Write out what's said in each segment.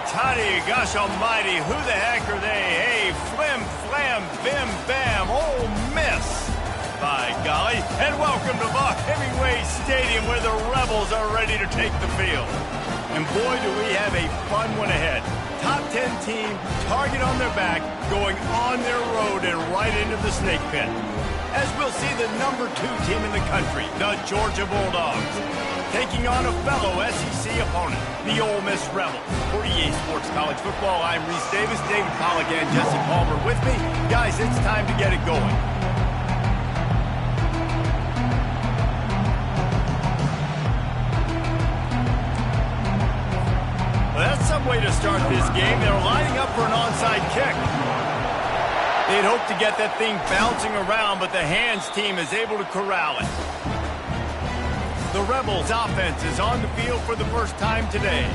toddy, gosh almighty, who the heck are they? Hey, flim, flam, bim, bam, Ole Miss. By golly, and welcome to Buck Hemingway Stadium where the Rebels are ready to take the field. And boy, do we have a fun one ahead. Top 10 team, target on their back, going on their road and right into the snake pit. As we'll see the number 2 team in the country, the Georgia Bulldogs, taking on a fellow SEC opponent, the Ole Miss Rebels. For EA Sports College Football, I'm Reese Davis, David Pollack, and Jesse Palmer with me. Guys, it's time to get it going. Well, that's some way to start this game. They're lining up for an onside kick. They'd hope to get that thing bouncing around, but the hands team is able to corral it. The Rebels offense is on the field for the first time today.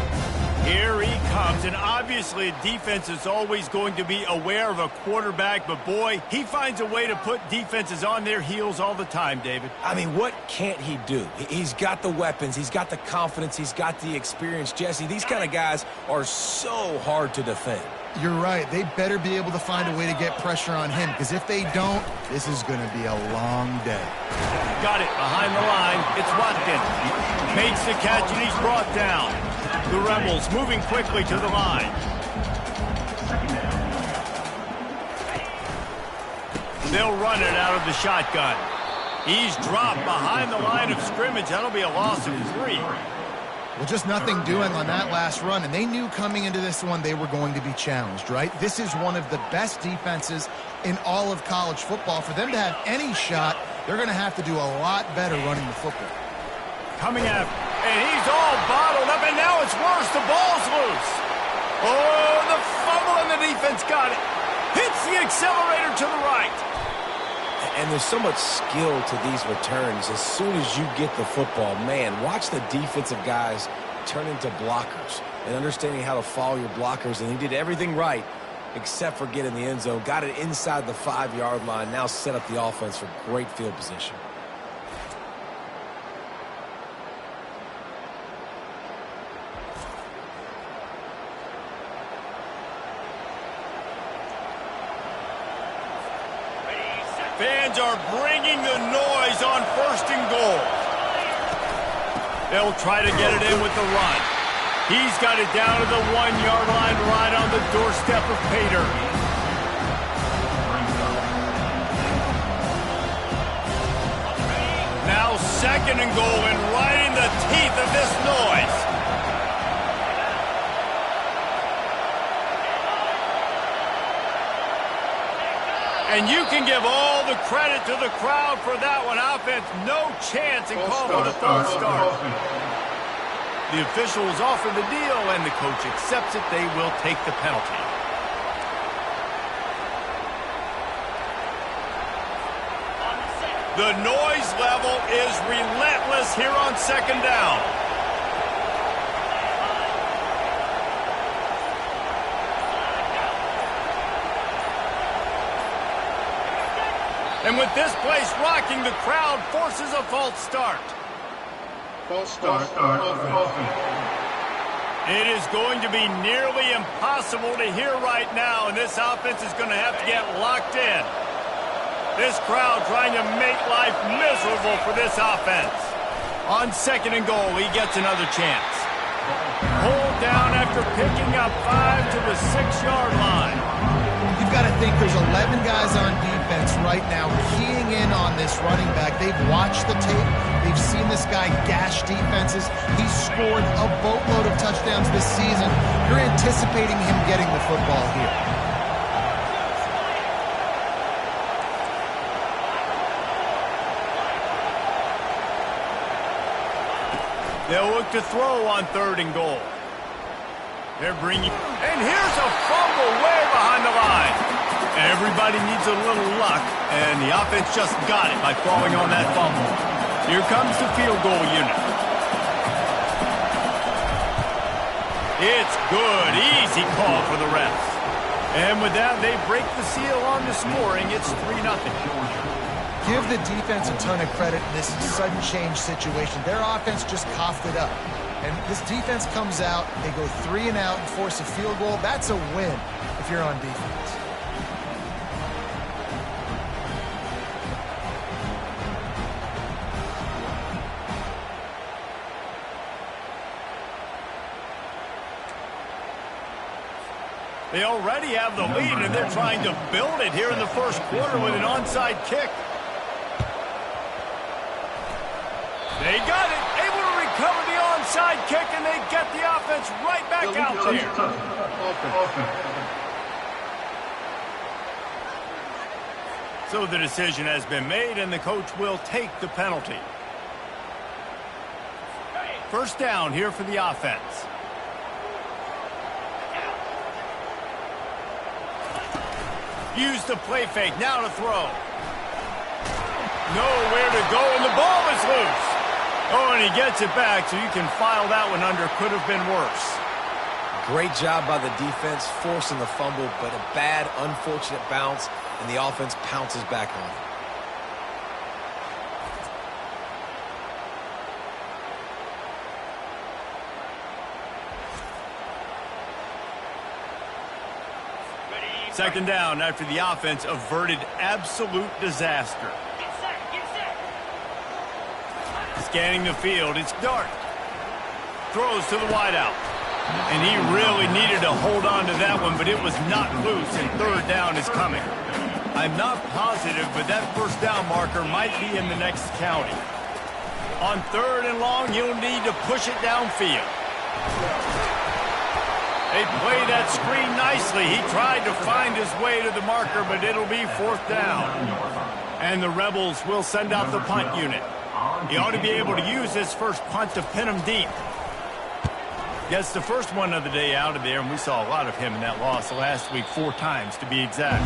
Here he comes, and obviously defense is always going to be aware of a quarterback, but boy, he finds a way to put defenses on their heels all the time, David. I mean, what can't he do? He's got the weapons, he's got the confidence, he's got the experience. Jesse, these kind of guys are so hard to defend. You're right. They better be able to find a way to get pressure on him, because if they don't, this is going to be a long day. Got it behind the line. It's Watkins. Makes the catch, and he's brought down. The Rebels moving quickly to the line. They'll run it out of the shotgun. He's dropped behind the line of scrimmage. That'll be a loss of 3. Well, just nothing doing on that last run, and they knew coming into this one they were going to be challenged, right? This is one of the best defenses in all of college football. For them to have any shot, they're going to have to do a lot better running the football. Coming up, and he's all bottled up, and now it's worse. The ball's loose. Oh, the fumble, and the defense got it. Hits the accelerator to the right. And there's so much skill to these returns. As soon as you get the football, man, watch the defensive guys turn into blockers and understanding how to follow your blockers. And he did everything right except for getting the end zone. Got it inside the 5-yard line. Now set up the offense for great field position. Fans are bringing the noise on 1st and goal. They'll try to get it in with the run. He's got it down to the 1-yard line right on the doorstep of Pater. Now 2nd and goal, and right in the teeth of this noise. And you can give all the credit to the crowd for that one. Offense, no chance, and call for the false start. The officials offer the deal, and the coach accepts it. They will take the penalty. The noise level is relentless here on 2nd down. And with this place rocking, the crowd forces a false start. False start. It is going to be nearly impossible to hear right now, and this offense is going to have to get locked in. This crowd trying to make life miserable for this offense. On 2nd and goal, he gets another chance. Pulled down after picking up 5 to the 6-yard line. You've got to think there's 11 guys on defense right now keying in on this running back. They've watched the tape. They've seen this guy gash defenses. He's scored a boatload of touchdowns this season. You're anticipating him getting the football here. They'll look to throw on 3rd and goal. They're bringing... And here's a fumble way behind the line. Everybody needs a little luck, and the offense just got it by falling on that fumble. Here comes the field goal unit. It's good. Easy call for the refs. And with that, they break the seal on the scoring. It's 3-0. Give the defense a ton of credit in this sudden change situation. Their offense just coughed it up. And this defense comes out, they go 3 and out and force a field goal. That's a win if you're on defense. They already have the lead, and they're trying to build it here in the first quarter with an onside kick. They got it, able to recover the onside kick, and they get the offense right back out there. So the decision has been made, and the coach will take the penalty. First down here for the offense. Use the play fake, now to throw. Nowhere to go, and the ball is loose. Oh, and he gets it back, so you can file that one under. Could have been worse. Great job by the defense, forcing the fumble, but a bad, unfortunate bounce, and the offense pounces back on it. Second down after the offense averted absolute disaster. Scanning the field, it's Dart. Throws to the wideout. And he really needed to hold on to that one, but it was not loose, and third down is coming. I'm not positive, but that first down marker might be in the next county. On third and long, you'll need to push it downfield. They play that screen nicely. He tried to find his way to the marker, but it'll be fourth down. And the Rebels will send out the punt unit. He ought to be able to use his first punt to pin him deep. Gets the first one of the day out of there, and we saw a lot of him in that loss last week, 4 times to be exact.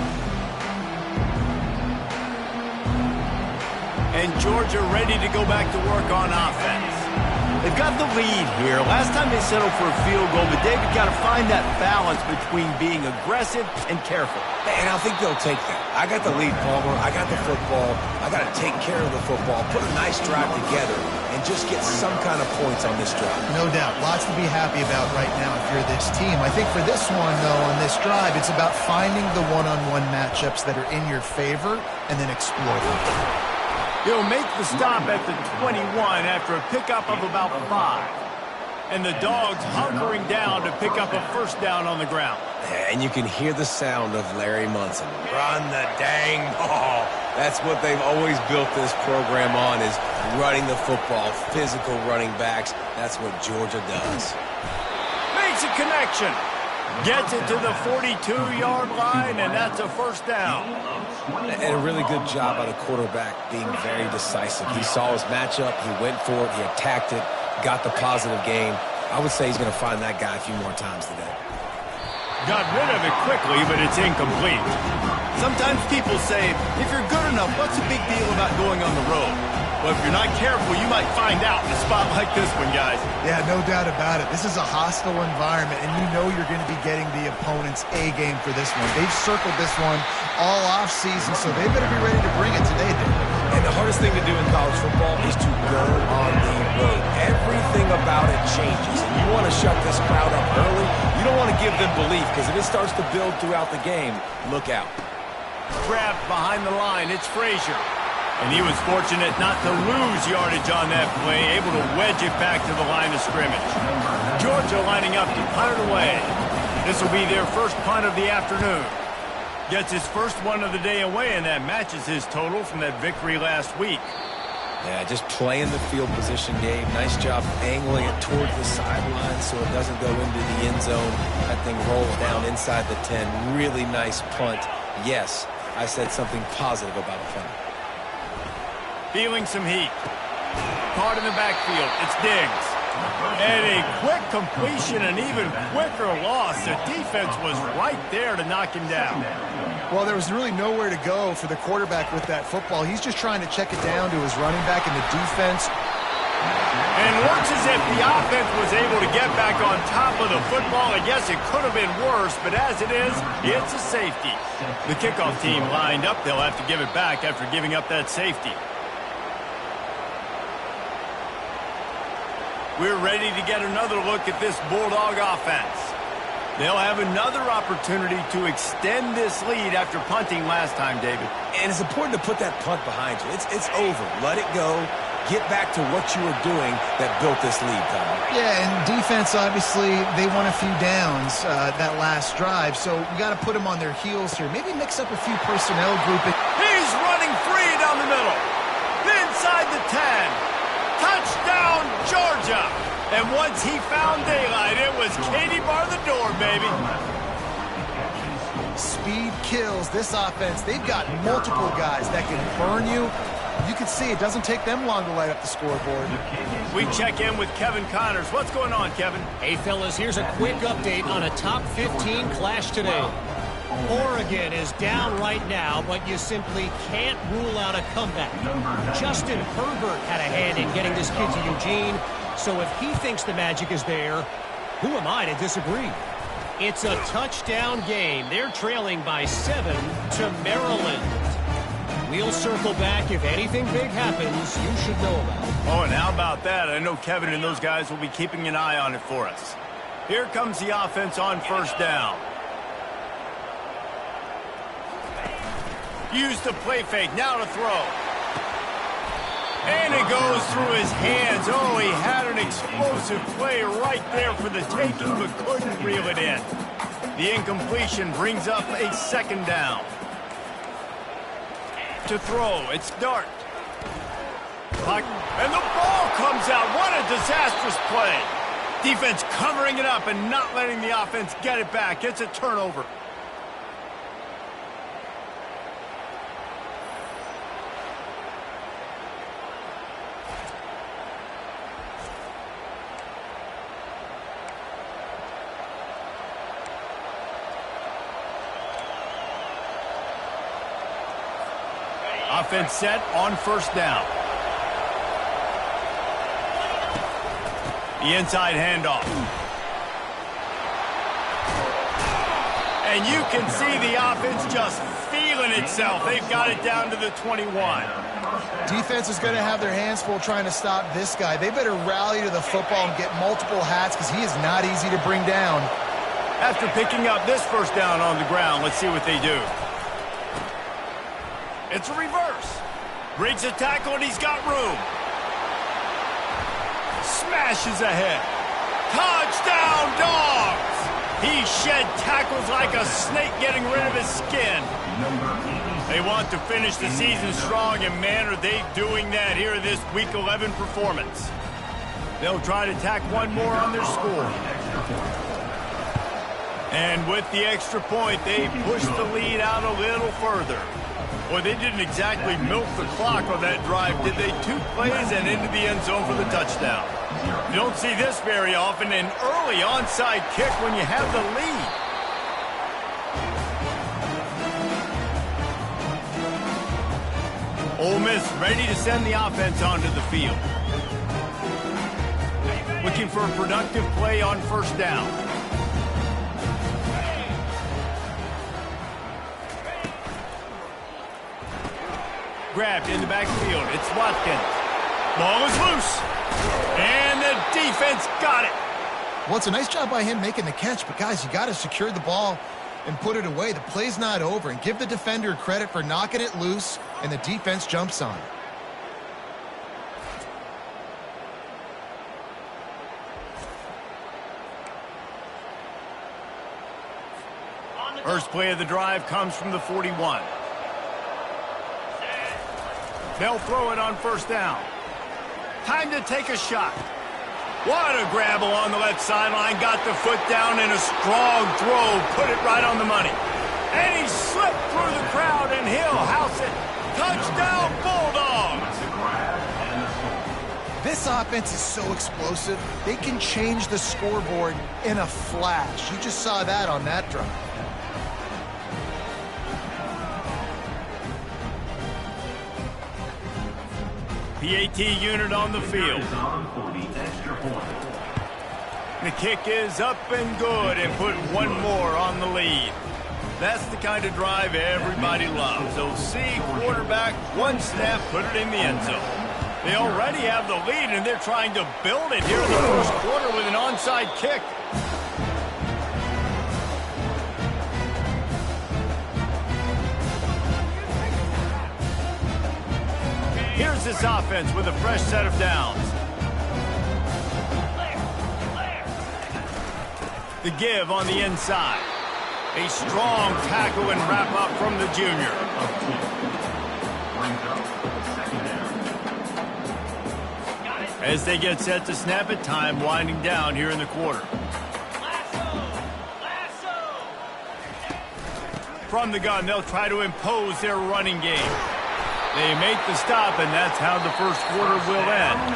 And Georgia ready to go back to work on offense. They've got the lead here. Last time they settled for a field goal, but David got to find that balance between being aggressive and careful. And I think they'll take that. I got the lead, Palmer. I got the football. I got to take care of the football, put a nice drive together, and just get some kind of points on this drive. No doubt. Lots to be happy about right now if you're this team. I think for this one, though, on this drive, it's about finding the one-on-one matchups that are in your favor and then exploiting them. He'll make the stop at the 21 after a pickup of about 5. And the Dogs hunkering down to pick up a first down on the ground. And you can hear the sound of Larry Munson. Run the dang ball. That's what they've always built this program on, is running the football, physical running backs. That's what Georgia does. Makes a connection. Gets it to the 42-yard line, and that's a first down. And a really good job by the quarterback being very decisive. He saw his matchup, he went for it, he attacked it, got the positive gain. I would say he's going to find that guy a few more times today. Got rid of it quickly, but it's incomplete. Sometimes people say, if you're good enough, what's the big deal about going on the road? Well, if you're not careful, you might find out in a spot like this one, guys. Yeah, no doubt about it. This is a hostile environment, and you know you're going to be getting the opponent's A game for this one. They've circled this one all offseason, so they better be ready to bring it today, Dave. And the hardest thing to do in college football is to go on the road. Everything about it changes, and you want to shut this crowd up early. You don't want to give them belief, because if it starts to build throughout the game, look out. Trapped behind the line, it's Frazier. And he was fortunate not to lose yardage on that play, able to wedge it back to the line of scrimmage. Georgia lining up to punt it away. This will be their first punt of the afternoon. Gets his first one of the day away, and that matches his total from that victory last week. Yeah, just playing the field position game. Nice job angling it towards the sideline so it doesn't go into the end zone. That thing rolls down inside the 10. Really nice punt. Yes, I said something positive about a punt. Feeling some heat. Caught in the backfield. It's Diggs. And a quick completion, an even quicker loss. The defense was right there to knock him down. Well, there was really nowhere to go for the quarterback with that football. He's just trying to check it down to his running back, and the defense. And it looks as if the offense was able to get back on top of the football. I guess it could have been worse, but as it is, it's a safety. The kickoff team lined up. They'll have to give it back after giving up that safety. We're ready to get another look at this Bulldog offense. They'll have another opportunity to extend this lead after punting last time, David. And it's important to put that punt behind you. It's over. Let it go. Get back to what you were doing that built this lead, Tom. Yeah, and defense, obviously, they won a few downs that last drive, so we got to put them on their heels here. Maybe mix up a few personnel grouping. He's running free down the middle. Inside the 10. Touchdown, Georgia. And once he found daylight, it was Katie bar the door, baby. Speed kills this offense. They've got multiple guys that can burn you. You can see it doesn't take them long to light up the scoreboard. We check in with Kevin Connors. What's going on, Kevin? Hey, fellas, here's a quick update on a top 15 clash today. Oregon is down right now, but you simply can't rule out a comeback. Justin Herbert had a hand in getting this kid to Eugene, so if he thinks the magic is there, who am I to disagree? It's a touchdown game. They're trailing by 7 to Maryland. We'll circle back. If anything big happens, you should know about it. Oh, and how about that? I know Kevin and those guys will be keeping an eye on it for us. Here comes the offense on first down. Use the play fake. Now to throw. And it goes through his hands. Oh, he had an explosive play right there for the taking, but couldn't reel it in. The incompletion brings up a second down. To throw, it's Dart. And the ball comes out. What a disastrous play. Defense covering it up and not letting the offense get it back. It's a turnover. Offense set on first down. The inside handoff. And you can see the offense just feeling itself. They've got it down to the 21. Defense is going to have their hands full trying to stop this guy. They better rally to the football and get multiple hats because he is not easy to bring down. After picking up this first down on the ground, let's see what they do. It's a reverse. Breaks a tackle, and he's got room. Smashes ahead. Touchdown, Dogs! He shed tackles like a snake getting rid of his skin. They want to finish the season strong, and man, are they doing that here in this Week 11 performance. They'll try to tack one more on their score. And with the extra point, they push the lead out a little further. Boy, they didn't exactly milk the clock on that drive, did they? 2 plays and into the end zone for the touchdown. You don't see this very often, an early onside kick when you have the lead. Ole Miss ready to send the offense onto the field. Looking for a productive play on first down. Grabbed in the backfield. It's Watkins. Ball is loose. And the defense got it. Well, it's a nice job by him making the catch, but guys, you got to secure the ball and put it away. The play's not over, and give the defender credit for knocking it loose, and the defense jumps on it. First play of the drive comes from the 41. They'll throw it on first down. Time to take a shot. What a grab along the left sideline. Got the foot down in a strong throw. Put it right on the money. And he slipped through the crowd, and he'll house it. Touchdown, Bulldogs. This offense is so explosive. They can change the scoreboard in a flash. You just saw that on that drive. PAT unit on the field. The kick is up and good, and put one more on the lead. That's the kind of drive everybody loves. OC quarterback, one snap, put it in the end zone. They already have the lead, and they're trying to build it here in the first quarter with an onside kick. Here's this offense with a fresh set of downs. The give on the inside. A strong tackle and wrap up from the junior. As they get set to snap it, time winding down here in the quarter. From the gun, they'll try to impose their running game. They make the stop, and that's how the first quarter will end.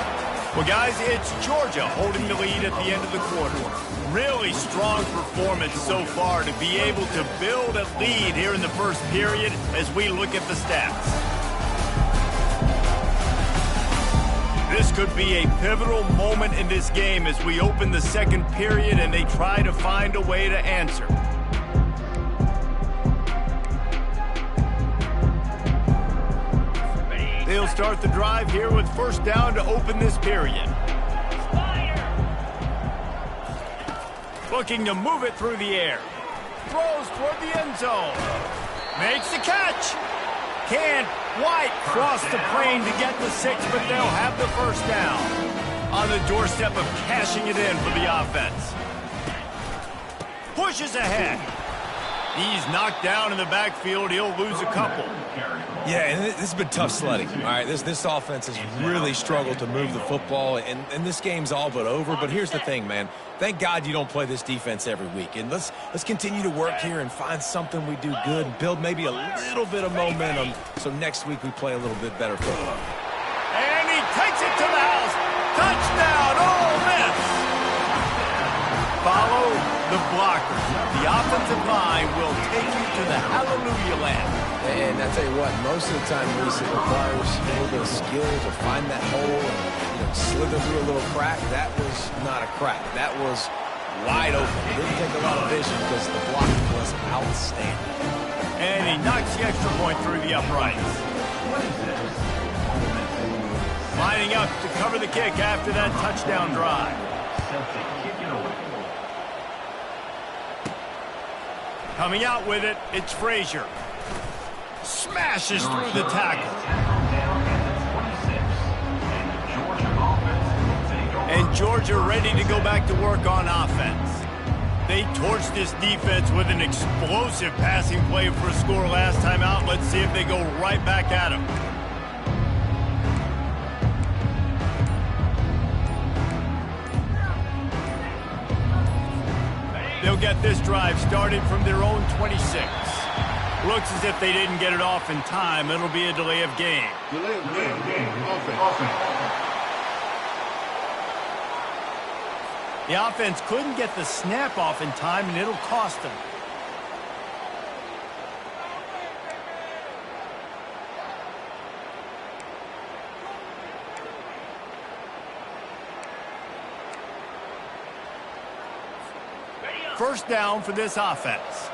Well, guys, it's Georgia holding the lead at the end of the quarter. Really strong performance so far to be able to build a lead here in the first period as we look at the stats. This could be a pivotal moment in this game as we open the second period and they try to find a way to answer. They'll start the drive here with first down to open this period. Looking to move it through the air. Throws toward the end zone. Makes the catch. Can't quite cross the plane to get the 6, but they'll have the first down. On the doorstep of cashing it in for the offense. Pushes ahead. He's knocked down in the backfield. He'll lose a couple. Yeah, and this has been tough sledding. All right, this offense has really struggled to move the football, and this game's all but over. But here's the thing, man. Thank God you don't play this defense every week. And let's continue to work here and find something we do good and build maybe a little bit of momentum so next week we play a little bit better football. And he takes it to the house. Touchdown, Ole Miss. Follow the blockers. The offensive line will take you to the hallelujah land. And I tell you what, most of the time, Reese, it requires a little bit of skill to find that hole and slither through a little crack. That was not a crack. That was wide open. It didn't take a lot of vision because the blocking was outstanding. And he knocks the extra point through the uprights. Lining up to cover the kick after that touchdown drive. Coming out with it, it's Frazier. Smashes through the tackle. And Georgia ready to go back to work on offense. They torched this defense with an explosive passing play for a score last time out. Let's see if they go right back at him. They'll get this drive started from their own 26. Looks as if they didn't get it off in time. It'll be a delay of game. Delay of game. Offense. The offense couldn't get the snap off in time, and it'll cost them. First down for this offense.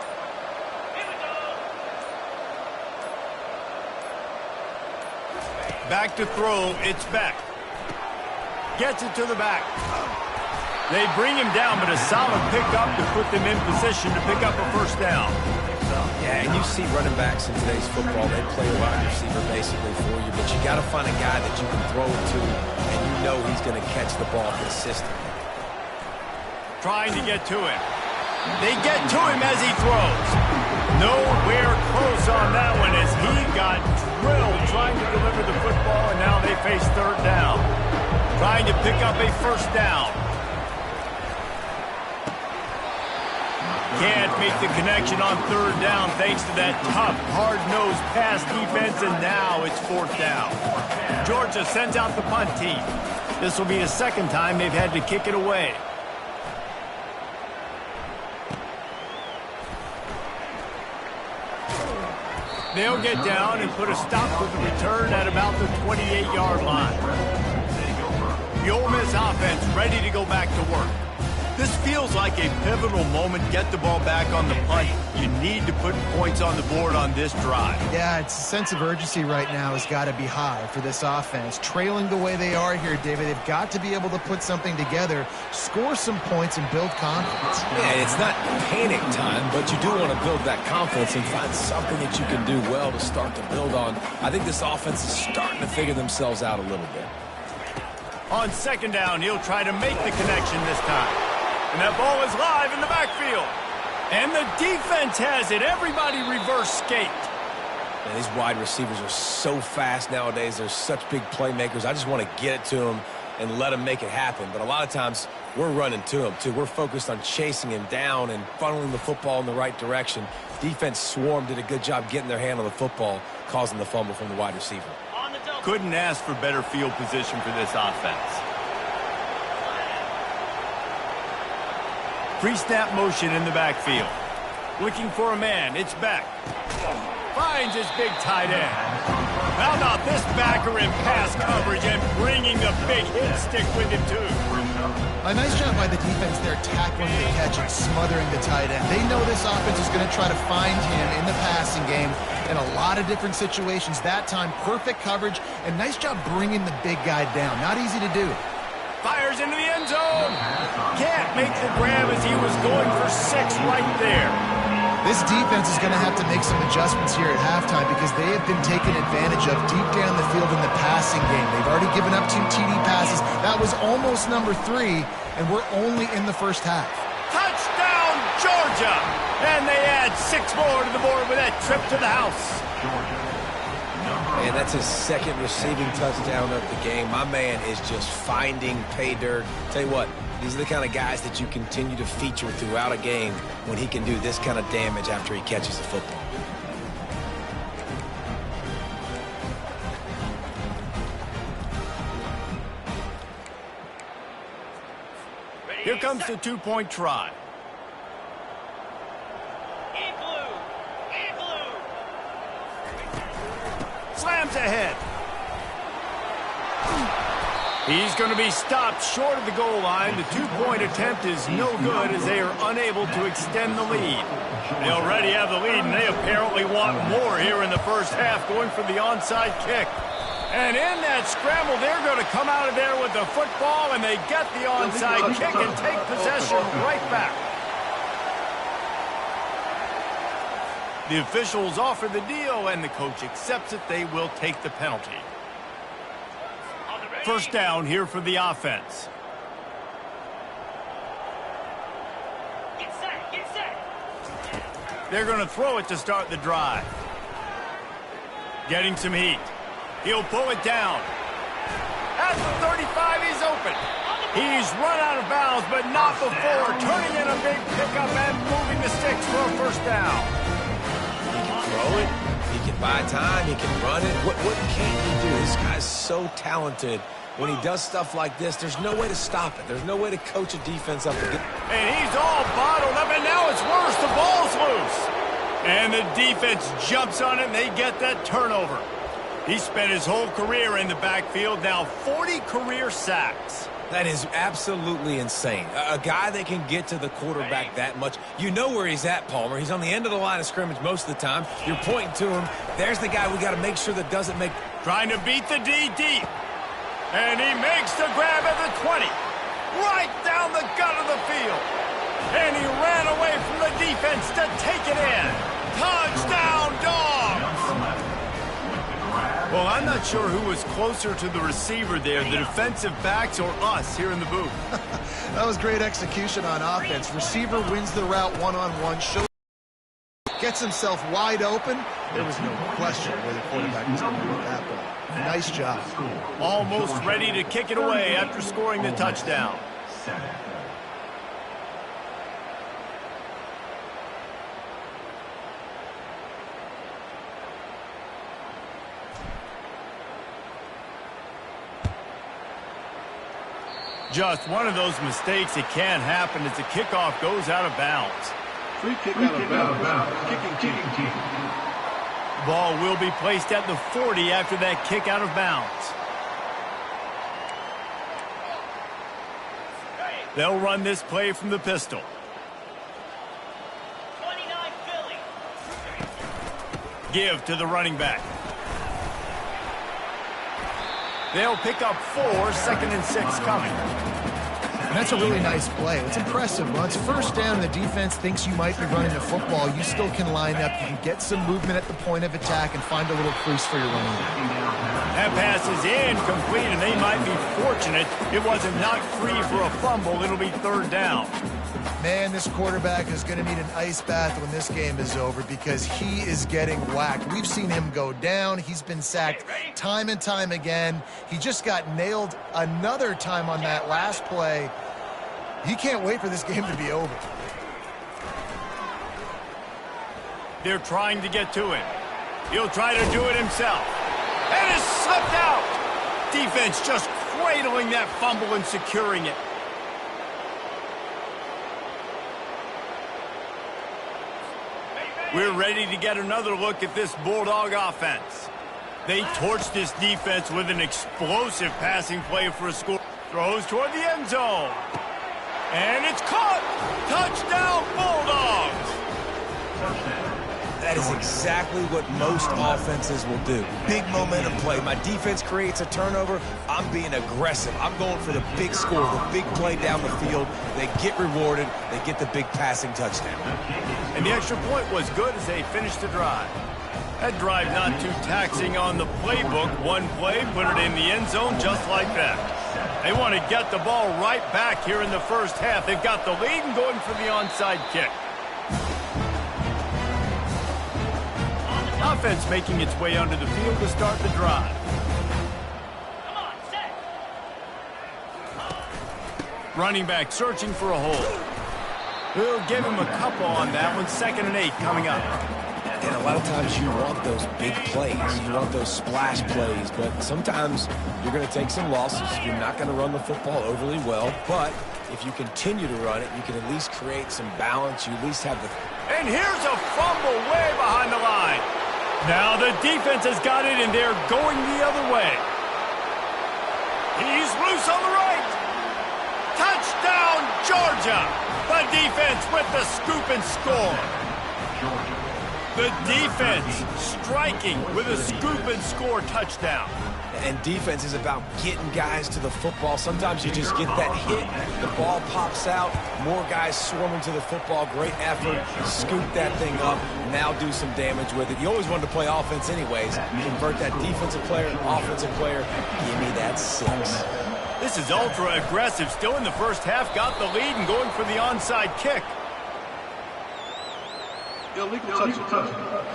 Back to throw, it's Beck. Gets it to the back. They bring him down, but a solid pickup to put them in position to pick up a first down. Yeah, and you see running backs in today's football, they play wide receiver basically for you, but you got to find a guy that you can throw it to, and you know he's going to catch the ball consistently. Trying to get to him. They get to him as he throws. Nowhere close on that one as he got drilled trying to deliver the football, and now they face third down. Trying to pick up a first down. Can't make the connection on third down thanks to that tough, hard-nosed pass defense, and now it's fourth down. Georgia sends out the punt team. This will be the second time they've had to kick it away. They'll get down and put a stop to the return at about the 28-yard line. The Ole Miss offense ready to go back to work. This feels like a pivotal moment. Get the ball back on the punt. You need to put points on the board on this drive. Yeah, it's a sense of urgency right now has got to be high for this offense. Trailing the way they are here, David, they've got to be able to put something together, score some points, and build confidence. Yeah, it's not panic time, but you do want to build that confidence and find something that you can do well to start to build on. I think this offense is starting to figure themselves out a little bit. On second down, he'll try to make the connection this time. And that ball is live in the backfield. And the defense has it. Everybody reverse skate. Man, these wide receivers are so fast nowadays. They're such big playmakers. I just want to get it to them and let them make it happen. But a lot of times, we're running to them, too. We're focused on chasing him down and funneling the football in the right direction. Defense swarmed, did a good job getting their hand on the football, causing the fumble from the wide receiver. Couldn't ask for better field position for this offense. Pre-snap motion in the backfield. Looking for a man. It's back. Finds his big tight end. How about this backer in pass coverage and bringing the big hit stick with him, too? A nice job by the defense there, tackling the catch and smothering the tight end. They know this offense is going to try to find him in the passing game in a lot of different situations. That time, perfect coverage, and nice job bringing the big guy down. Not easy to do. Fires into the end zone. Can't make the grab as he was going for 6 right there. This defense is going to have to make some adjustments here at halftime because they have been taken advantage of deep down the field in the passing game. They've already given up 2 TD passes. That was almost number 3, and we're only in the first half. Touchdown, Georgia! And they add 6 more to the board with that trip to the house. And that's his second receiving touchdown of the game. My man is just finding pay dirt. Tell you what, these are the kind of guys that you continue to feature throughout a game when he can do this kind of damage after he catches the football. Here comes the 2-point try. Slams ahead. He's going to be stopped short of the goal line. The 2-point attempt is no good as they are unable to extend the lead. They already have the lead, and they apparently want more here in the first half, going for the onside kick. And in that scramble, they're going to come out of there with the football, and they get the onside kick and take possession right back. The officials offer the deal, and the coach accepts it. They will take the penalty. First down here for the offense. Get set, get set. They're going to throw it to start the drive. Getting some heat. He'll pull it down. At the 35, he's open. He's run out of bounds, but not before turning in a big pickup and moving the sticks for a first down. He can throw it. He can buy time. He can run it. What can't he do? This guy's so talented. When he does stuff like this, there's no way to stop it. There's no way to coach a defense up to get. And he's all bottled up, and now it's worse. The ball's loose. And the defense jumps on it, and they get that turnover. He spent his whole career in the backfield, now 40 career sacks. That is absolutely insane. A guy that can get to the quarterback that much. You know where he's at, Palmer. He's on the end of the line of scrimmage most of the time. You're pointing to him. There's the guy we got to make sure that doesn't make. Trying to beat the D deep. And he makes the grab at the 20. Right down the gut of the field. And he ran away from the defense to take it in. Touchdown, Dogs! Well, I'm not sure who was closer to the receiver there, the defensive backs or us here in the booth. That was great execution on offense. Receiver wins the route one-on-one, gets himself wide open. There was no question where the quarterback was going to get that ball. Nice job. Almost ready to kick it away after scoring the touchdown. Just one of those mistakes that can happen as the kickoff goes out of bounds. Free kick out of bounds. Kicking. Ball will be placed at the 40 after that kick out of bounds. They'll run this play from the pistol. 29 Philly. Give to the running back. They'll pick up 4, 2nd and 6 coming. And that's a really nice play. It's impressive. Well, it's first down. The defense thinks you might be running the football. You still can line up. You can get some movement at the point of attack and find a little crease for your running back. That pass is incomplete, and they might be fortunate it wasn't knocked free for a fumble. It'll be 3rd down. Man, this quarterback is going to need an ice bath when this game is over because he is getting whacked. We've seen him go down. He's been sacked time and time again. He just got nailed another time on that last play. He can't wait for this game to be over. They're trying to get to him. He'll try to do it himself. And it's slipped out. Defense just cradling that fumble and securing it. We're ready to get another look at this Bulldog offense. They torched this defense with an explosive passing play for a score. Throws toward the end zone. And it's caught. Touchdown, Bulldogs. That is exactly what most offenses will do. Big momentum play. My defense creates a turnover. I'm being aggressive. I'm going for the big score, the big play down the field. They get rewarded. They get the big passing touchdown. And the extra point was good as they finished the drive. That drive not too taxing on the playbook. One play, put it in the end zone just like that. They want to get the ball right back here in the first half. They've got the lead and going for the onside kick. Offense making its way onto the field to start the drive. Come on, set. Running back searching for a hole. We'll give him a couple on that one. 2nd and 8 coming up. And a lot of times you want those big plays. You want those splash plays. But sometimes you're going to take some losses. You're not going to run the football overly well. But if you continue to run it, you can at least create some balance. You at least have the... And here's a fumble way behind the line. Now the defense has got it, and they're going the other way. He's loose on the right. Touchdown, Georgia. The defense with the scoop and score. The defense striking with a scoop and score touchdown. And defense is about getting guys to the football. Sometimes you just get that hit, the ball pops out, more guys swarming to the football. Great effort, scoop that thing up, now do some damage with it. You always wanted to play offense anyways. Convert that defensive player, offensive player, give me that 6. This is ultra aggressive. Still in the first half, got the lead and going for the onside kick. Illegal touch.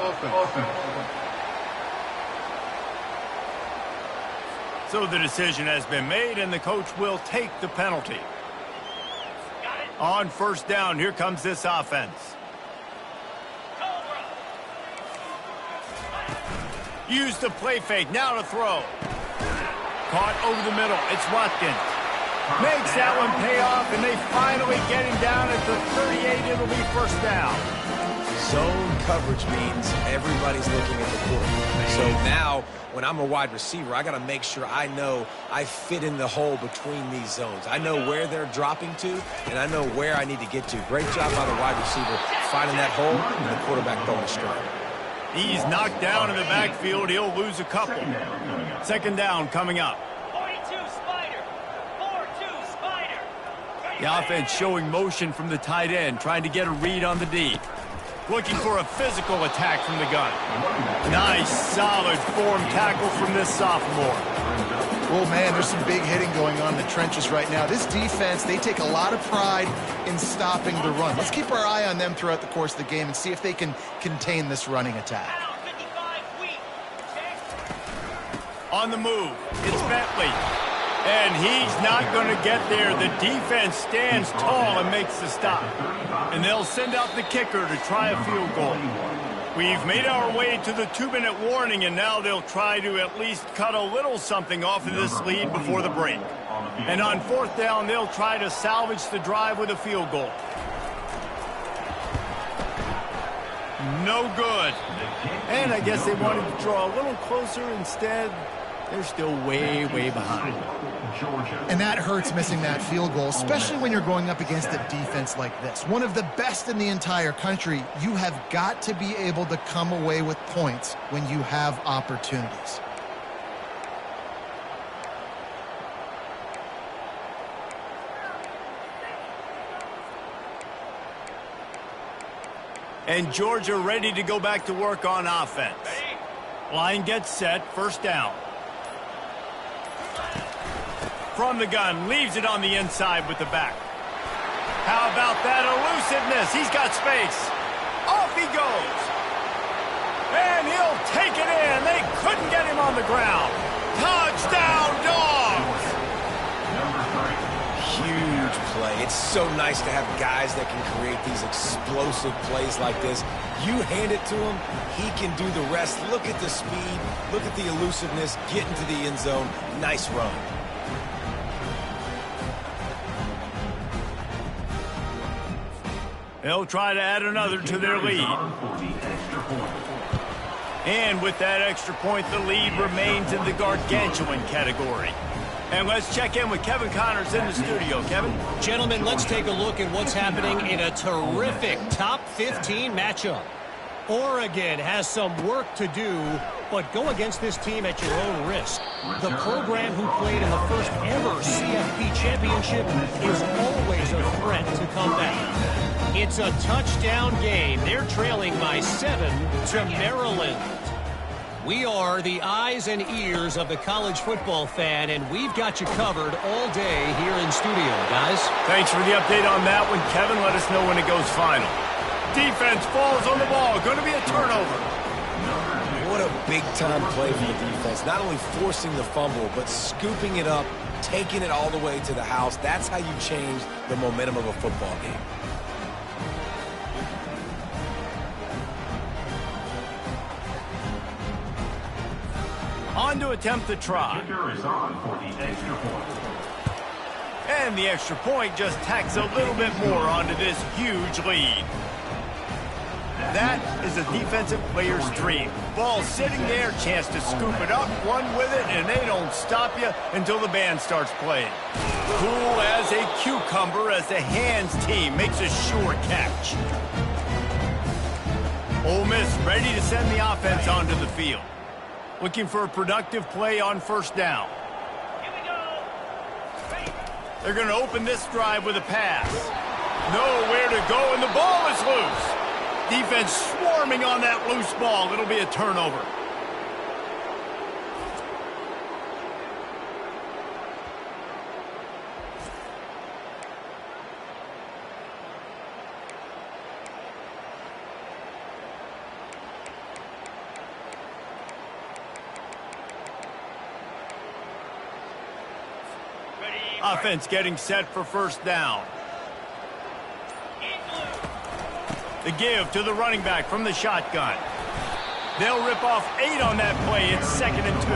Offense. So the decision has been made, and the coach will take the penalty. On first down, here comes this offense. Use the play fake, now to throw. Caught over the middle, it's Watkins. Makes that one pay off, and they finally get him down at the 38. It'll be first down. Zone coverage means everybody's looking at the quarterback. So now, when I'm a wide receiver, I got to make sure I know I fit in the hole between these zones. I know where they're dropping to, and I know where I need to get to. Great job by the wide receiver finding that hole, and the quarterback throwing a strike. He's knocked down in the backfield. He'll lose a couple. 2nd down coming up. 42 Spider. 4-2 Spider. The offense showing motion from the tight end, trying to get a read on the D. Looking for a physical attack from the gun. Nice, solid form tackle from this sophomore. Oh, man, there's some big hitting going on in the trenches right now. This defense, they take a lot of pride in stopping the run. Let's keep our eye on them throughout the course of the game and see if they can contain this running attack. Down 55 weak. On the move, it's Bentley. And he's not going to get there. The defense stands tall and makes the stop. And they'll send out the kicker to try a field goal. We've made our way to the 2-minute warning, and now they'll try to at least cut a little something off of this lead before the break. And on 4th down, they'll try to salvage the drive with a field goal. No good. And I guess they wanted to draw a little closer instead. They're still way, way behind. And that hurts missing that field goal, especially when you're going up against a defense like this. One of the best in the entire country. You have got to be able to come away with points when you have opportunities. And Georgia ready to go back to work on offense. Line gets set, first down. From the gun, leaves it on the inside with the back. How about that elusiveness? He's got space. Off he goes. And he'll take it in. They couldn't get him on the ground. Touchdown, Dogs! Huge play. It's so nice to have guys that can create these explosive plays like this. You hand it to him, he can do the rest. Look at the speed. Look at the elusiveness. Get into the end zone. Nice run. They'll try to add another to their lead. And with that extra point, the lead remains in the gargantuan category. And let's check in with Kevin Connors in the studio. Kevin? Gentlemen, let's take a look at what's happening in a terrific top 15 matchup. Oregon has some work to do, but go against this team at your own risk. The program who played in the first ever CFP championship is always a threat to come back. It's a touchdown game. They're trailing by 7 to Maryland. We are the eyes and ears of the college football fan, and we've got you covered all day here in studio, guys. Thanks for the update on that one, Kevin. Let us know when it goes final. Defense falls on the ball. Going to be a turnover. What a big-time play for the defense. Not only forcing the fumble, but scooping it up, taking it all the way to the house. That's how you change the momentum of a football game. On to attempt the try. Kicker is on for the extra point. And the extra point just tacks a little bit more onto this huge lead. That is a defensive player's dream. Ball sitting there, chance to scoop it up, run with it, and they don't stop you until the band starts playing. Cool as a cucumber as the hands team makes a sure catch. Ole Miss ready to send the offense onto the field. Looking for a productive play on first down. Here we go. They're going to open this drive with a pass. Nowhere to go, and the ball is loose. Defense swarming on that loose ball. It'll be a turnover. Offense getting set for first down. The give to the running back from the shotgun. They'll rip off 8 on that play. It's 2nd and 2.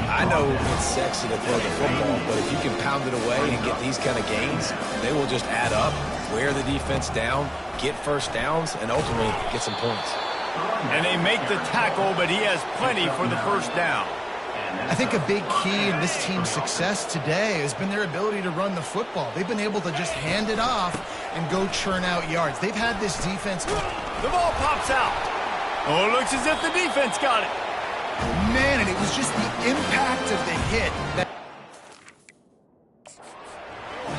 I know it's sexy to throw the football, but if you can pound it away and get these kind of gains, they will just add up, wear the defense down, get first downs, and ultimately get some points. And they make the tackle, but he has plenty for the first down. I think a big key in this team's success today has been their ability to run the football. They've been able to just hand it off and go churn out yards. They've had this defense. The ball pops out. Oh, it looks as if the defense got it. Man, and it was just the impact of the hit that...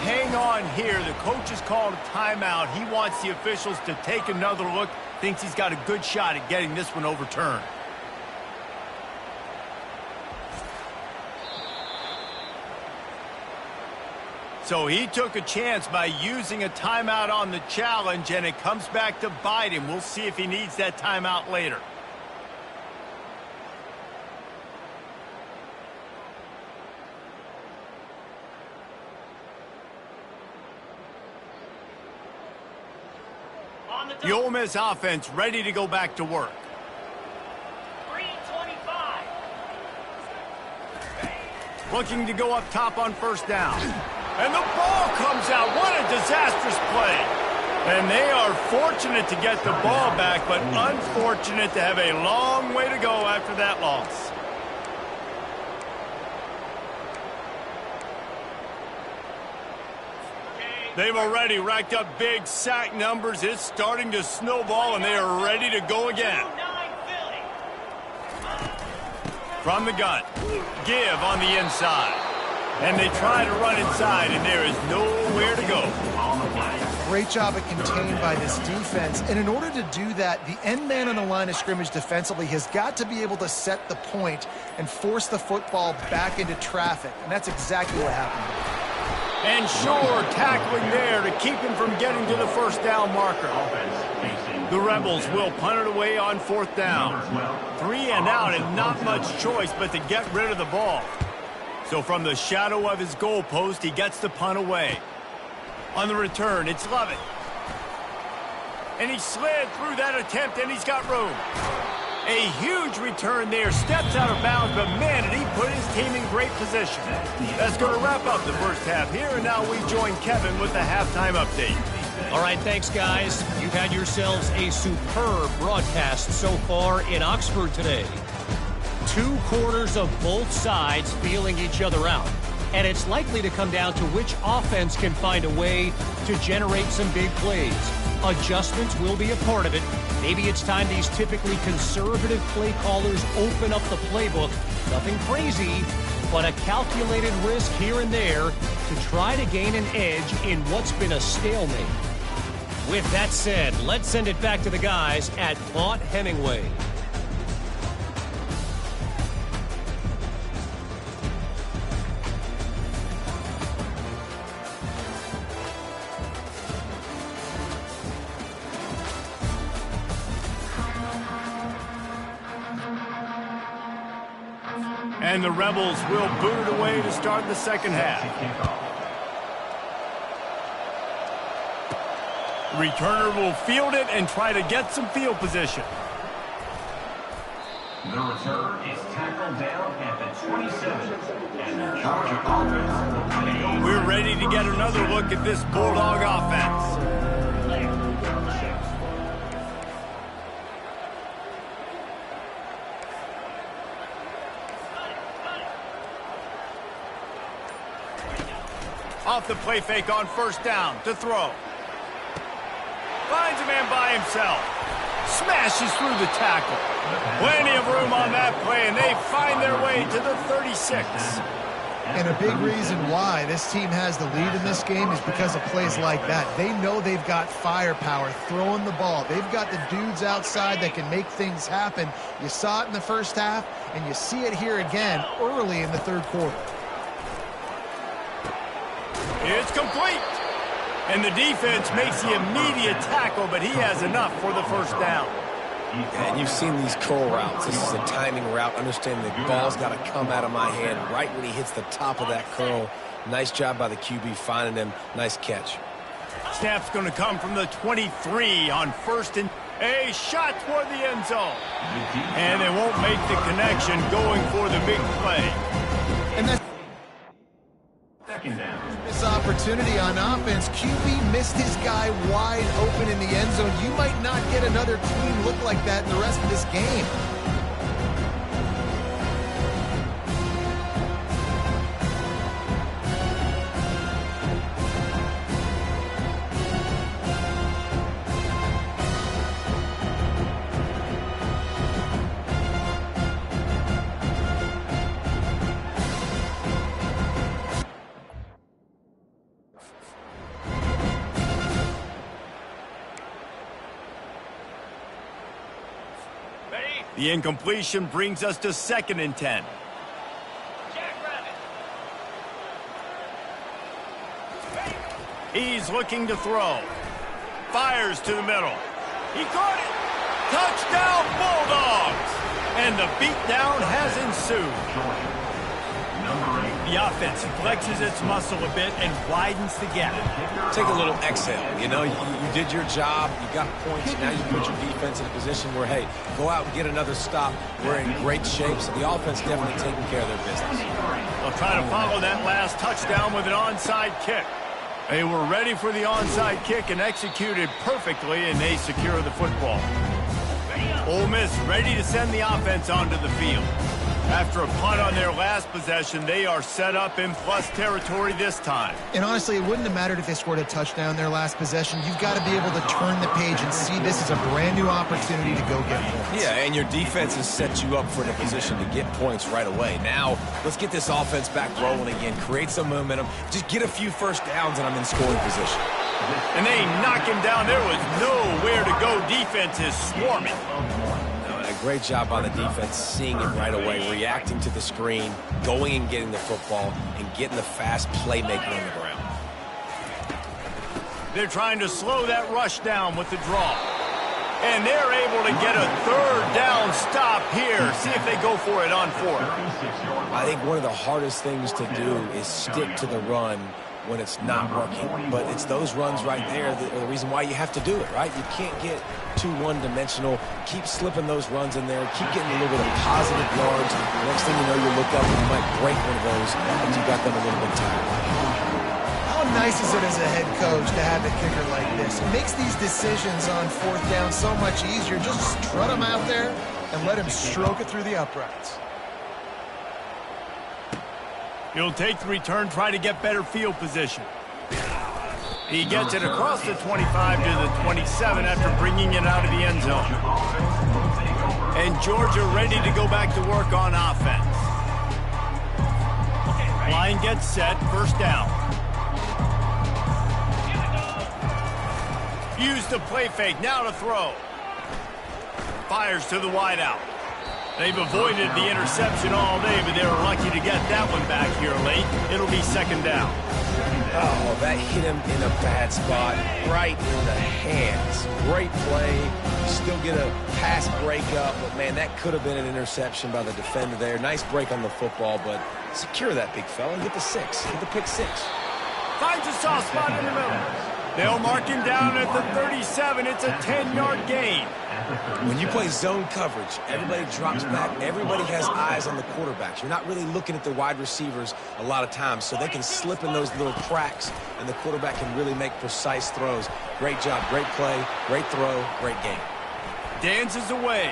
Hang on here. The coach has called a timeout. He wants the officials to take another look. Thinks he's got a good shot at getting this one overturned. So he took a chance by using a timeout on the challenge, and it comes back to bite him. We'll see if he needs that timeout later. The Ole Miss offense ready to go back to work. 3:25. Looking to go up top on first down. And the ball comes out. What a disastrous play. And they are fortunate to get the ball back, but unfortunate to have a long way to go after that loss. They've already racked up big sack numbers. It's starting to snowball, and they are ready to go again. From the gun, give on the inside. And they try to run inside, and there is nowhere to go. Great job at contained by this defense. And in order to do that, the end man on the line of scrimmage defensively has got to be able to set the point and force the football back into traffic. And that's exactly what happened. And sure, tackling there to keep him from getting to the first down marker. The Rebels will punt it away on fourth down. 3 and out and not much choice but to get rid of the ball. So from the shadow of his goalpost, he gets the punt away. On the return, it's Lovett. And he slid through that attempt, and he's got room. A huge return there, steps out of bounds, but man, did he put his team in great position. That's going to wrap up the first half here, and now we join Kevin with the halftime update. All right, thanks, guys. You've had yourselves a superb broadcast so far in Oxford today. 2 quarters of both sides feeling each other out. And it's likely to come down to which offense can find a way to generate some big plays. Adjustments will be a part of it. Maybe it's time these typically conservative play callers open up the playbook. Nothing crazy, but a calculated risk here and there to try to gain an edge in what's been a stalemate. With that said, let's send it back to the guys at Vaught Hemingway. And the Rebels will boot it away to start the second half. Returner will field it and try to get some field position. The return is tackled down at the 27. And the Georgia offense will We're ready to get another look at this Bulldog offense. Off the play fake on first down to throw. Finds a man by himself. Smashes through the tackle. Plenty of room on that play, and they find their way to the 36. And a big reason why this team has the lead in this game is because of plays like that. They know they've got firepower throwing the ball. They've got the dudes outside that can make things happen. You saw it in the first half, and you see it here again early in the third quarter. It's complete. And the defense makes the immediate tackle, but he has enough for the first down. And you've seen these curl routes. This is a timing route. Understanding the ball's got to come out of my hand right when he hits the top of that curl. Nice job by the QB finding him. Nice catch. Snap's going to come from the 23 on first and a shot toward the end zone. And they won't make the connection going for the big play. And that's second down. this opportunity on offense. QB missed his guy wide open in the end zone. You might not get another clean look like that in the rest of this game. The incompletion brings us to 2nd and 10. He's looking to throw. Fires to the middle. He caught it. Touchdown, Bulldogs! And the beatdown has ensued. The offense flexes its muscle a bit and widens the gap. Take a little exhale. You know, you did your job. You got points. Now you put your defense in a position where, hey, go out and get another stop. We're in great shape. So the offense definitely taking care of their business. They'll try to follow that last touchdown with an onside kick. They were ready for the onside kick and executed perfectly, and they secure the football. Ole Miss ready to send the offense onto the field. After a punt on their last possession, they are set up in plus territory this time. And honestly, it wouldn't have mattered if they scored a touchdown their last possession. You've got to be able to turn the page and see this as a brand new opportunity to go get points. Yeah, and your defense has set you up for the position to get points right away. Now, let's get this offense back rolling again, create some momentum, just get a few first downs, and I'm in scoring position. And they knock him down. There was nowhere to go. Defense is swarming. Great job by the defense, seeing it right away, reacting to the screen, going and getting the football, and getting the fast playmaker on the ground. They're trying to slow that rush down with the draw. And they're able to get a third down stop here. See if they go for it on fourth. I think one of the hardest things to do is stick to the run when it's not working. But it's those runs right there that are the reason why you have to do it, right? You can't get too one-dimensional. Keep slipping those runs in there. Keep getting a little bit of positive yards. Next thing you know, you look up and you might break one of those, and you got them a little bit tired. How nice is it as a head coach to have a kicker like this? It makes these decisions on fourth down so much easier. Just strut him out there and let him stroke it through the uprights. He'll take the return, try to get better field position. He gets it across the 25 to the 27 after bringing it out of the end zone. And Georgia ready to go back to work on offense. Line gets set, first down. Use the play fake, now to throw. Fires to the wideout. They've avoided the interception all day, but they were lucky to get that one back here late. It'll be second down. Oh, that hit him in a bad spot, right in the hands. Great play. You still get a pass breakup, but, man, that could have been an interception by the defender there. Nice break on the football, but secure that big fella and get the six. Get the pick six. Finds a soft spot in the middle. They'll mark him down at the 37. It's a 10-yard gain. When you play zone coverage, everybody drops back. Everybody has eyes on the quarterbacks. You're not really looking at the wide receivers a lot of times, so they can slip in those little cracks, and the quarterback can really make precise throws. Great job, great play, great throw, great game. Dances away.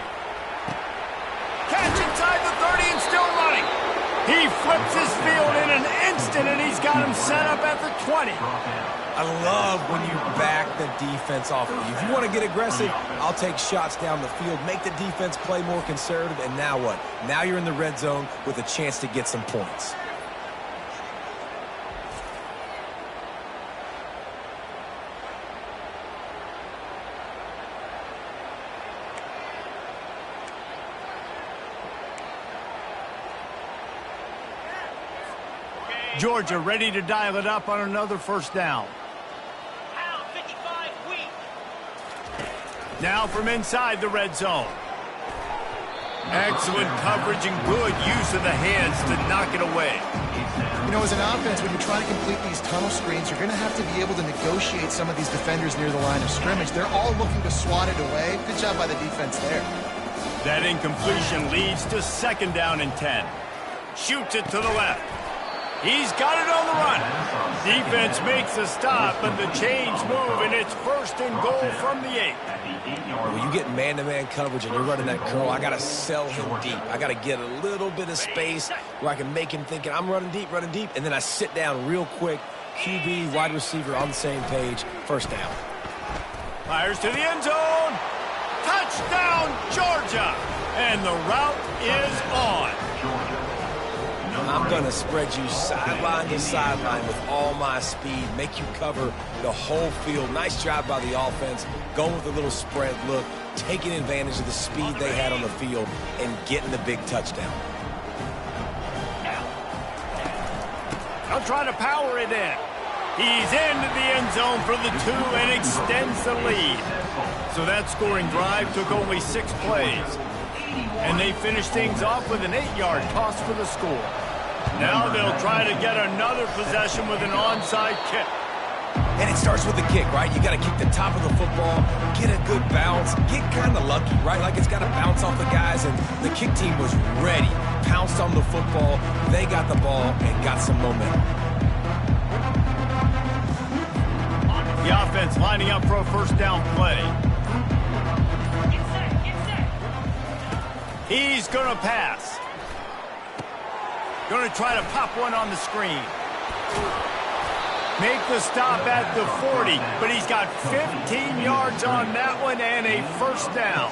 Catch inside the 30 and still running. He flips his field in an instant, and he's got him set up at the 20. I love when you back the defense off of you. If you want to get aggressive, I'll take shots down the field, make the defense play more conservative, and now what? Now you're in the red zone with a chance to get some points. Georgia ready to dial it up on another first down. Now from inside the red zone. Excellent coverage and good use of the hands to knock it away. You know, as an offense, when you're trying to complete these tunnel screens, you're going to have to be able to negotiate some of these defenders near the line of scrimmage. They're all looking to swat it away. Good job by the defense there. That incompletion leads to second down and 10. Shoots it to the left. He's got it on the run. Defense makes a stop, but the chains move, and it's first and goal from the 8. When you get man-to-man coverage and you're running that curl, I got to sell him deep. I got to get a little bit of space where I can make him think I'm running deep, and then I sit down real quick. QB, wide receiver on the same page. First down. Fires to the end zone. Touchdown, Georgia. And the route is on. I'm going to spread you sideline to sideline with all my speed, make you cover the whole field. Nice job by the offense, going with a little spread look, taking advantage of the speed they had on the field, and getting the big touchdown. They'll try to power it in. He's into the end zone for the 2 and extends the lead. So that scoring drive took only 6 plays. And they finished things off with an 8-yard toss for the score. Now they'll try to get another possession with an onside kick. And it starts with the kick, right? You got to kick the top of the football, get a good bounce, get kind of lucky, right? Like it's got to bounce off the guys, and the kick team was ready, pounced on the football, they got the ball, and got some momentum. The offense lining up for a first down play. He's going to pass. Going to try to pop one on the screen. Make the stop at the 40, but he's got 15 yards on that one and a first down.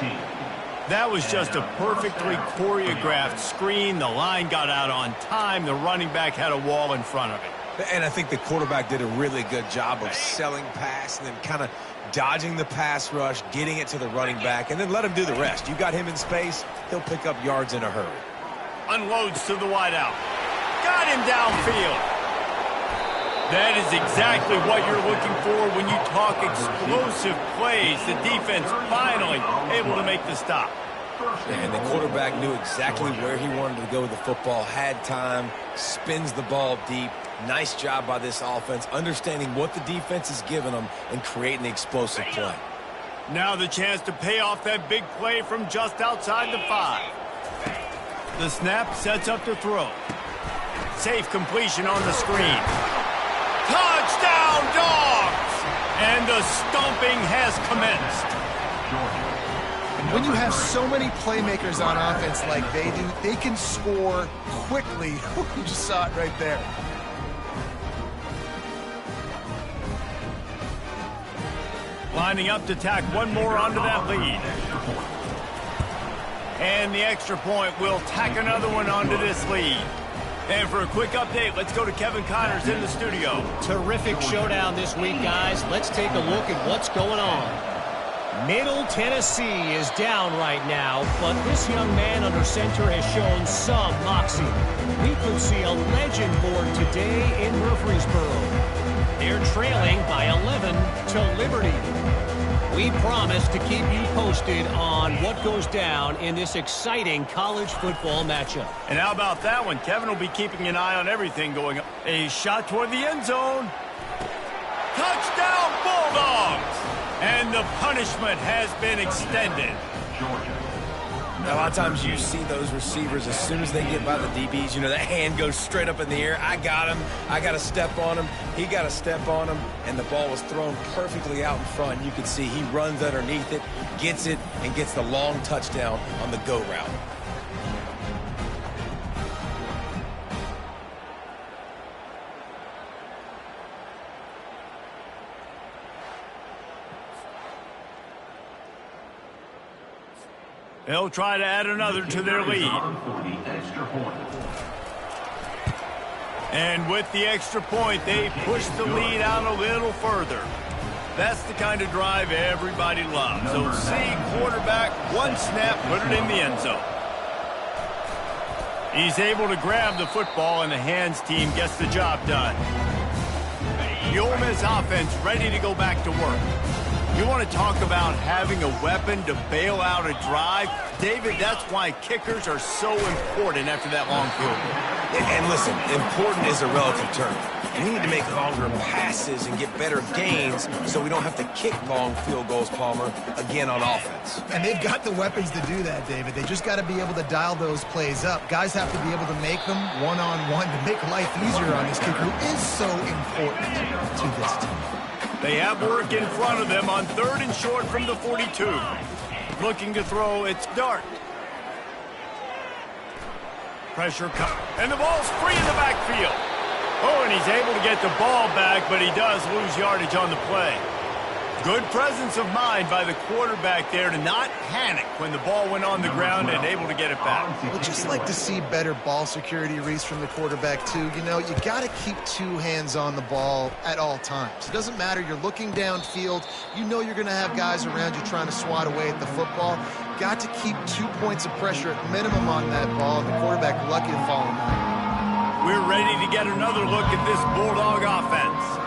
That was just a perfectly choreographed screen. The line got out on time. The running back had a wall in front of it. And I think the quarterback did a really good job of selling pass and then kind of dodging the pass rush, getting it to the running back, and then let him do the rest. You got him in space, he'll pick up yards in a hurry. Unloads to the wideout. Got him downfield. That is exactly what you're looking for when you talk explosive plays. The defense finally able to make the stop. And the quarterback knew exactly where he wanted to go with the football, had time, spins the ball deep. Nice job by this offense, understanding what the defense is giving them and creating the explosive play. Now the chance to pay off that big play from just outside the 5. The snap sets up to throw. Safe completion on the screen. Touchdown, Dogs! And the stomping has commenced. When you have so many playmakers on offense like they do, they can score quickly. You just saw it right there. Lining up to tack one more onto that lead. And the extra point will tack another one onto this lead. And for a quick update, let's go to Kevin Connors in the studio. Terrific showdown this week, guys. Let's take a look at what's going on. Middle Tennessee is down right now, but this young man under center has shown some moxie. We could see a legend born today in Murfreesboro. They're trailing by 11 to Liberty. We promise to keep you posted on what goes down in this exciting college football matchup. And how about that one? Kevin will be keeping an eye on everything going on. A shot toward the end zone. Touchdown, Bulldogs! And the punishment has been extended. Now, a lot of times you see those receivers, as soon as they get by the DBs, you know, that hand goes straight up in the air. I got him. I got to step on him. He got to step on him. And the ball was thrown perfectly out in front. You can see he runs underneath it, gets it, and gets the long touchdown on the go route. They'll try to add another to their lead. And with the extra point, they push the lead out a little further. That's the kind of drive everybody loves. So see quarterback, one snap, put it in the end zone. He's able to grab the football, and the hands team gets the job done. The Ole Miss offense ready to go back to work. You want to talk about having a weapon to bail out a drive? David, that's why kickers are so important after that long field goal. And listen, important is a relative term. We need to make longer passes and get better gains so we don't have to kick long field goals, Palmer, again on offense. And they've got the weapons to do that, David. They just got to be able to dial those plays up. Guys have to be able to make them one-on-one to make life easier on this kicker, who is so important to this team. They have work in front of them on 3rd and short from the 42. Looking to throw, it's Dart. Pressure cut, and the ball's free in the backfield. Oh, and he's able to get the ball back, but he does lose yardage on the play. Good presence of mind by the quarterback there to not panic when the ball went on the ground and able to get it back. We'd just like to see better ball security, Reese, from the quarterback, too. You know, you got to keep 2 hands on the ball at all times. It doesn't matter. You're looking downfield. You know you're going to have guys around you trying to swat away at the football. Got to keep 2 points of pressure at minimum on that ball, and the quarterback lucky to fall in line. We're ready to get another look at this Bulldog offense.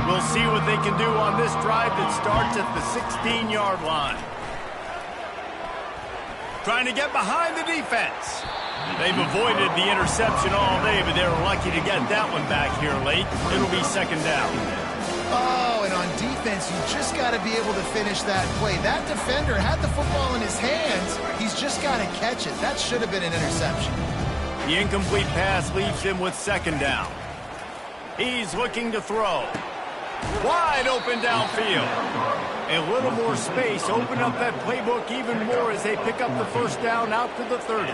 We'll see what they can do on this drive that starts at the 16-yard line. Trying to get behind the defense. They've avoided the interception all day, but they were lucky to get that one back here late. It'll be 2nd down. Oh, and on defense, you just got to be able to finish that play. That defender had the football in his hands. He's just got to catch it. That should have been an interception. The incomplete pass leaves him with 2nd down. He's looking to throw. Wide open downfield. A little more space, open up that playbook even more as they pick up the first down out to the 30.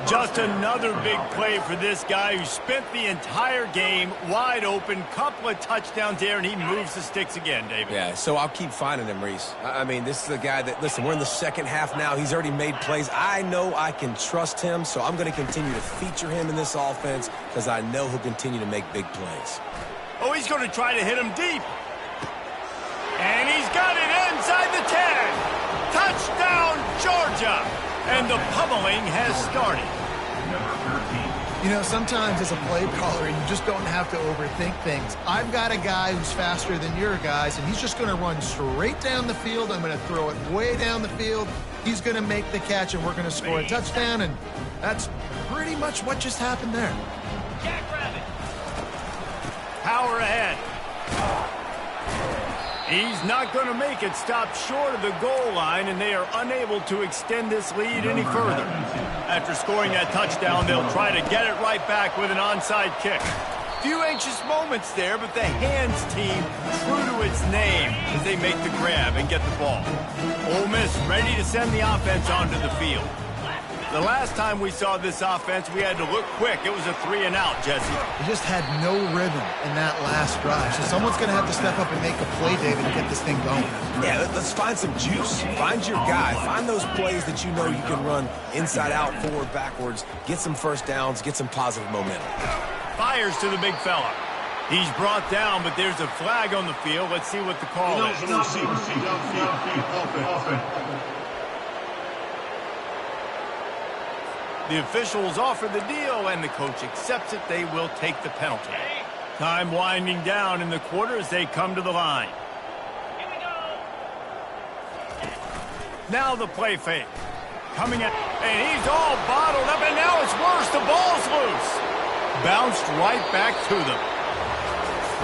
Just another big play for this guy who spent the entire game wide open, couple of touchdowns there, and he moves the sticks again, David. Yeah, so I'll keep finding him, Reese. I mean, this is a guy that, listen, we're in the second half now. He's already made plays. I know I can trust him, so I'm going to continue to feature him in this offense because I know he'll continue to make big plays. Oh, he's going to try to hit him deep. And he's got it inside the 10. Touchdown, Georgia. And the pummeling has started. You know, sometimes as a play caller, you just don't have to overthink things. I've got a guy who's faster than your guys, and he's just going to run straight down the field. I'm going to throw it way down the field. He's going to make the catch, and we're going to score a touchdown, and that's pretty much what just happened there. Jackrabbit. Power ahead. He's not going to make it. Stop short of the goal line, and they are unable to extend this lead any further. After scoring that touchdown, they'll try to get it right back with an onside kick. Few anxious moments there, but the hands team true to its name as they make the grab and get the ball. Ole Miss ready to send the offense onto the field. The last time we saw this offense, we had to look quick. It was a 3-and-out, Jesse. He just had no rhythm in that last drive. So someone's going to have to step up and make a play, David, to get this thing going. Yeah, let's find some juice. Find your guy. Find those plays that you know you can run inside out, forward, backwards. Get some first downs. Get some positive momentum. Fires to the big fella. He's brought down, but there's a flag on the field. Let's see what the call is. The officials offer the deal, and the coach accepts it. They will take the penalty. Time winding down in the quarter as they come to the line. Here we go. Now the play fake. Coming at, and he's all bottled up, and now it's worse. The ball's loose. Bounced right back to them.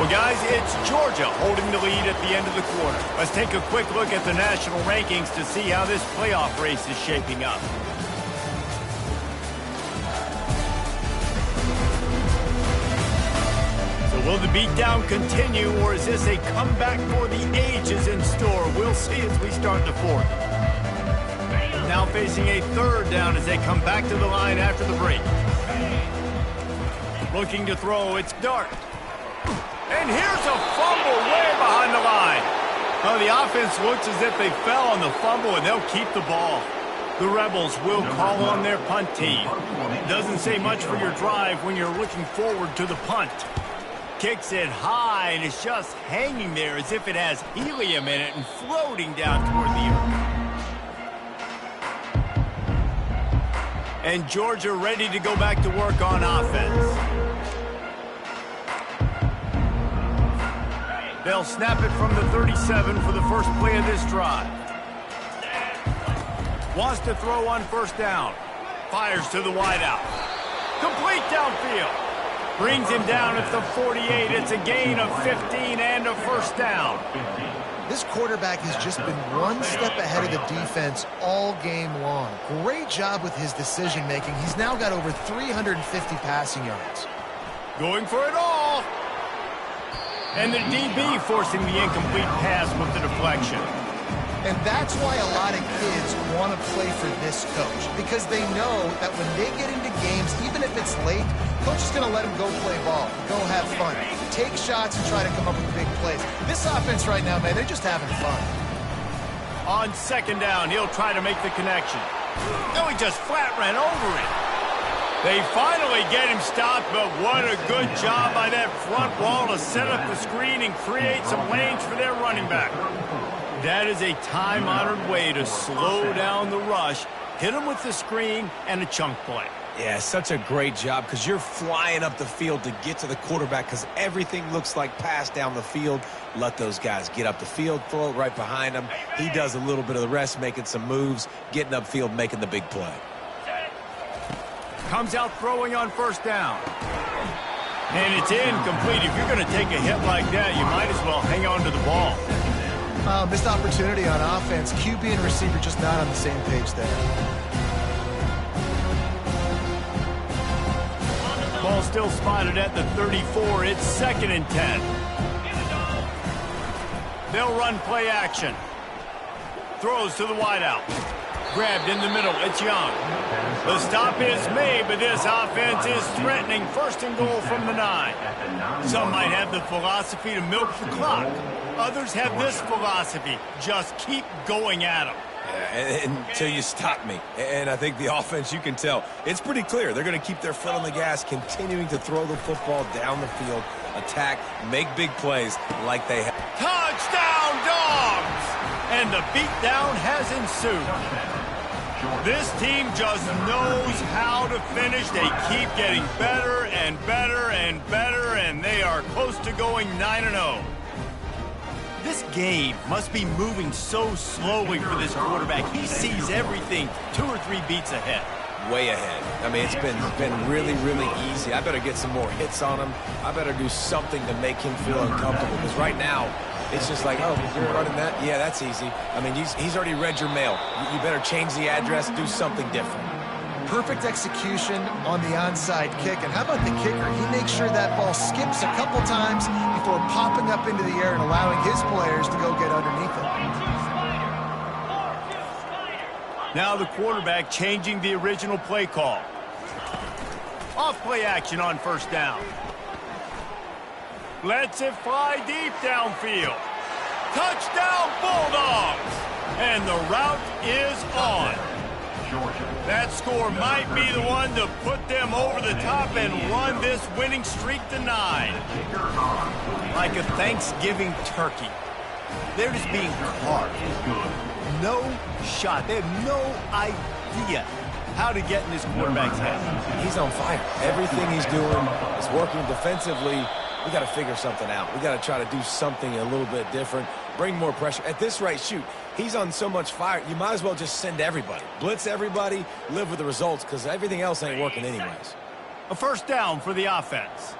Well, guys, it's Georgia holding the lead at the end of the quarter. Let's take a quick look at the national rankings to see how this playoff race is shaping up. Will the beatdown continue, or is this a comeback for the ages in store? We'll see as we start the fourth. Now facing a third down as they come back to the line after the break. Looking to throw, it's Dart. And here's a fumble way behind the line. Oh, the offense looks as if they fell on the fumble, and they'll keep the ball. The Rebels will call on their punt team. Doesn't say much for your drive when you're looking forward to the punt. Kicks it high, and it's just hanging there as if it has helium in it and floating down toward the earth. And Georgia ready to go back to work on offense. They'll snap it from the 37 for the first play of this drive. Wants to throw on first down. Fires to the wideout. Complete downfield. Brings him down at the 48. It's a gain of 15 and a first down. This quarterback has just been one step ahead of the defense all game long. Great job with his decision-making. He's now got over 350 passing yards. Going for it all. And the DB forcing the incomplete pass with the deflection. And that's why a lot of kids want to play for this coach, because they know that when they get into games, even if it's late, coach is going to let them go play ball, go have fun, take shots and try to come up with big plays. This offense right now, man, they're just having fun. On second down, he'll try to make the connection. No, he just flat ran over it. They finally get him stopped, but what a good job by that front wall to set up the screen and create some lanes for their running back. That is a time-honored way to slow down the rush, hit him with the screen, and a chunk play. Yeah, such a great job because you're flying up the field to get to the quarterback because everything looks like pass down the field. Let those guys get up the field, throw it right behind him. He does a little bit of the rest, making some moves, getting upfield, making the big play. Comes out throwing on first down. And it's incomplete. If you're going to take a hit like that, you might as well hang on to the ball. Missed opportunity on offense. QB and receiver just not on the same page there. Ball still spotted at the 34. It's 2nd and 10. They'll run play action. Throws to the wideout. Grabbed in the middle. It's Young. The stop is made, but this offense is threatening. 1st and goal from the 9. Some might have the philosophy to milk the clock. Others have this philosophy. Just keep going at them. Yeah, until you stop me. And I think the offense, you can tell, it's pretty clear. They're going to keep their foot on the gas, continuing to throw the football down the field, attack, make big plays like they have. Touchdown, Dogs! And the beatdown has ensued. This team just knows how to finish. They keep getting better and better and better, and they are close to going 9-0. This game must be moving so slowly for this quarterback. He sees everything 2 or 3 beats ahead. Way ahead. I mean, it's been really, really easy. I better get some more hits on him. I better do something to make him feel uncomfortable, because right now, it's just like, oh, you're running that? Yeah, that's easy. I mean, he's already read your mail. You better change the address, do something different. Perfect execution on the onside kick. And how about the kicker? He makes sure that ball skips a couple times before popping up into the air and allowing his players to go get underneath it. Now the quarterback changing the original play call. Off play action on 1st down. Lets it fly deep downfield. Touchdown, Bulldogs! And the route is on. That score might be the one to put them over the top and run this winning streak to 9. Like a Thanksgiving turkey. They're just being carved. No shot. They have no idea how to get in this quarterback's head. He's on fire. Everything he's doing is working defensively. We got to figure something out. We got to try to do something a little bit different, bring more pressure. At this rate, shoot, he's on so much fire, you might as well just send everybody. Blitz everybody, live with the results, because everything else ain't working anyways. A 1st down for the offense.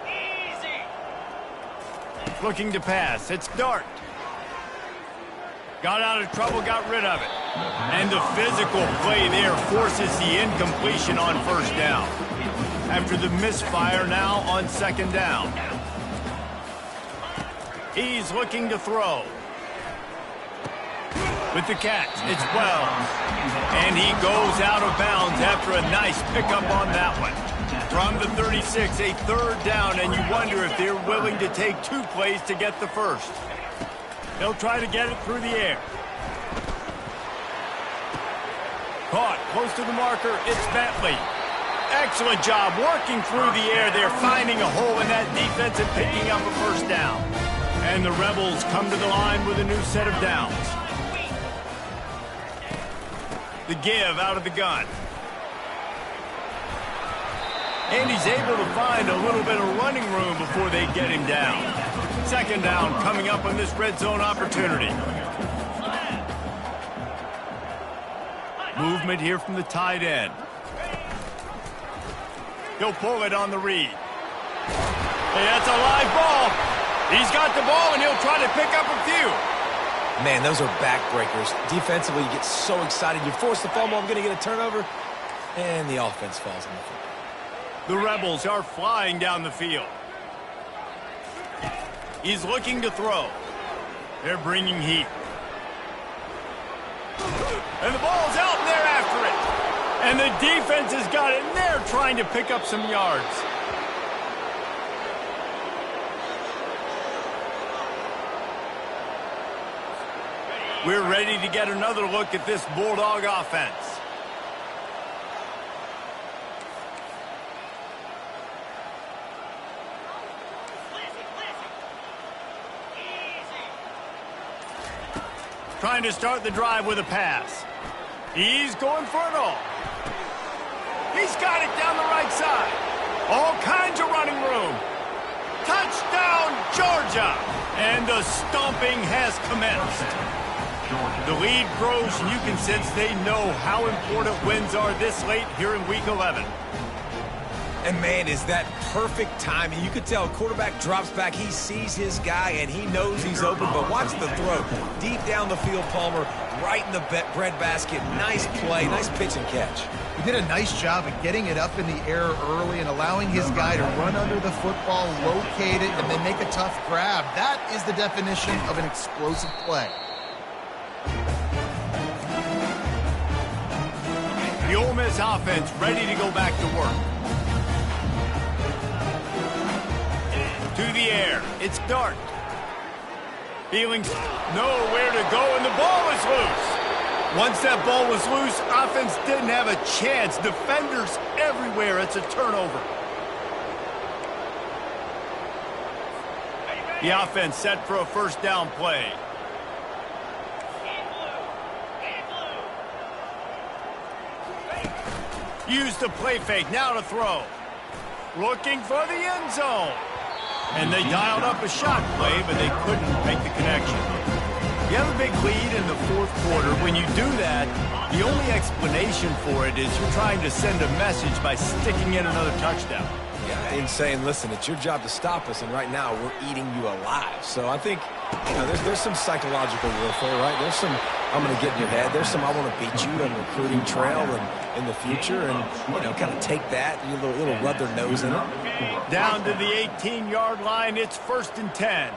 Easy. Looking to pass. It's Dart. Got out of trouble, got rid of it. And the physical play there forces the incompletion on 1st down. After the misfire, now on 2nd down. He's looking to throw. With the catch, it's Wells. And he goes out of bounds after a nice pickup on that one. From the 36, a 3rd down, and you wonder if they're willing to take 2 plays to get the 1st. They'll try to get it through the air. Caught close to the marker, it's Bentley. Excellent job working through the air. They're finding a hole in that defense and picking up a 1st down. And the Rebels come to the line with a new set of downs. The give out of the gun. And he's able to find a little bit of running room before they get him down. 2nd down coming up on this red zone opportunity. Movement here from the tight end. He'll pull it on the read. Hey, that's a live ball. He's got the ball, and he'll try to pick up a few. Man, those are backbreakers. Defensively, you get so excited. You force the fumble, I'm going to get a turnover, and the offense falls on the field. The Rebels are flying down the field. He's looking to throw. They're bringing heat. And the ball's out, and they're after it. And the defense has got it, and they're trying to pick up some yards. We're ready to get another look at this Bulldog offense. Trying to start the drive with a pass. He's going for it all. He's got it down the right side. All kinds of running room. Touchdown, Georgia! And the stomping has commenced. The lead grows, and you can sense they know how important wins are this late here in Week 11. And, man, is that perfect timing. You could tell quarterback drops back. He sees his guy, and he knows he's open. But watch the throw. Deep down the field, Palmer. right in the breadbasket. Nice play, nice pitch and catch. He did a nice job of getting it up in the air early and allowing his guy to run under the football, locate it, and then make a tough grab. That is the definition of an explosive play. The Ole Miss offense ready to go back to work. To the air. It's Dart. Feeling nowhere to go, and the ball is loose. Once that ball was loose, offense didn't have a chance. Defenders everywhere. It's a turnover. The offense set for a first down play. Use the play fake, now to throw. Looking for the end zone. And they dialed up a shot play, but they couldn't make the connection. You have a big lead in the fourth quarter. When you do that, the only explanation for it is you're trying to send a message by sticking in another touchdown. Yeah, and saying, listen, it's your job to stop us, and right now we're eating you alive. So I think, there's some psychological warfare, right? There's some, I'm going to get in your head. There's some, I want to beat you on recruiting trail and in the future, and, kind of take that, you little rub their nose in it. Down to the 18-yard line, it's 1st and 10.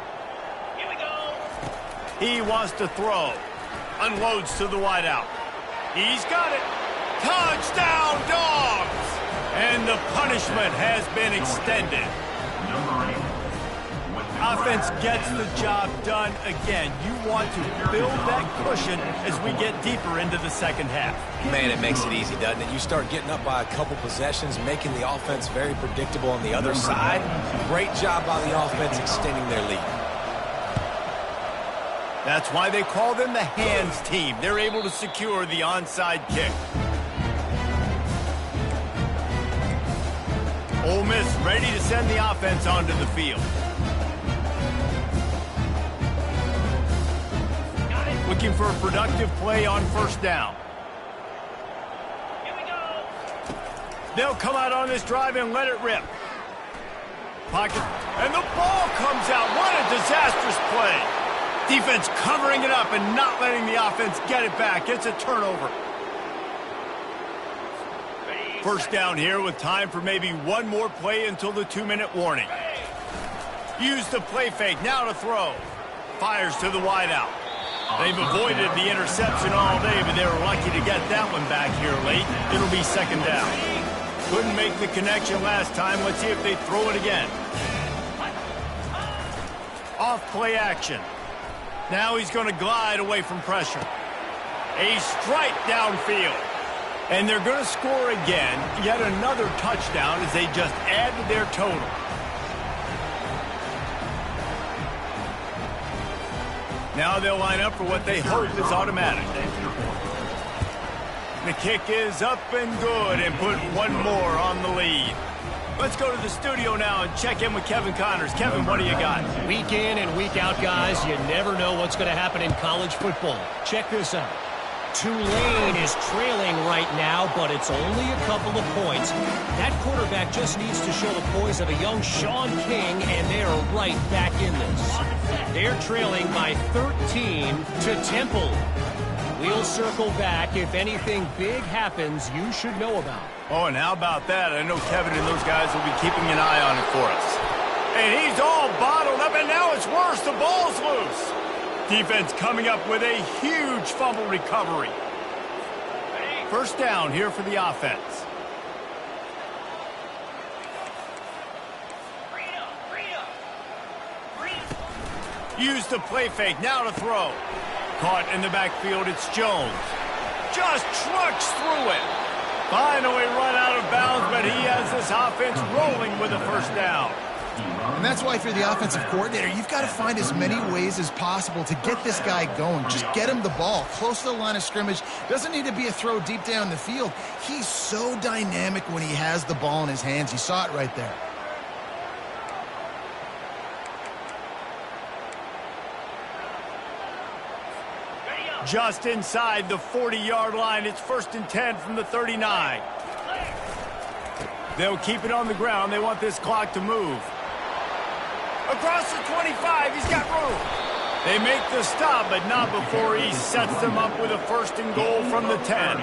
Here we go. He wants to throw. Unloads to the wideout. He's got it. Touchdown, Dogs! And the punishment has been extended. Offense gets the job done again. You want to build that cushion as we get deeper into the second half. Man, it makes it easy, doesn't it? You start getting up by a couple possessions, making the offense very predictable on the other side. Great job by the offense extending their lead. That's why they call them the hands team. They're able to secure the onside kick. Ole Miss ready to send the offense onto the field. Looking for a productive play on first down. Here we go. They'll come out on this drive and let it rip. Pocket, and the ball comes out. What a disastrous play. Defense covering it up and not letting the offense get it back. It's a turnover. First down here with time for maybe one more play until the 2-minute warning. Use the play fake, now to throw. Fires to the wideout. They've avoided the interception all day, but they were lucky to get that one back here late. It'll be second down. Couldn't make the connection last time. Let's see if they throw it again. Off play action. Now he's going to glide away from pressure. A strike downfield. And they're going to score again. Yet another touchdown as they just add to their total. Now they'll line up for what they hope is automatic. The kick is up and good and put one more on the lead. Let's go to the studio now and check in with Kevin Connors. Kevin, what do you got? Week in and week out, guys, you never know what's going to happen in college football. Check this out. Tulane is trailing right now, but it's only a couple of points. That quarterback just needs to show the poise of a young Sean King, and they are right back in this. They're trailing by 13 to Temple. We'll circle back. If anything big happens, you should know about. Oh, and how about that? I know Kevin and those guys will be keeping an eye on it for us. And he's all bottled up, and now it's worse. The ball's loose. Defense coming up with a huge fumble recovery. First down here for the offense. Use the play fake, now to throw. Caught in the backfield, it's Jones. Just trucks through it. Finally run out of bounds, but he has this offense rolling with a first down. And that's why if you're the offensive coordinator, you've got to find as many ways as possible to get this guy going. Just get him the ball close to the line of scrimmage. Doesn't need to be a throw deep down the field. He's so dynamic when he has the ball in his hands. You saw it right there. Just inside the 40-yard line. It's 1st and 10 from the 39. They'll keep it on the ground. They want this clock to move. Across the 25, he's got room. They make the stop, but not before he sets them up with a 1st and goal from the 10.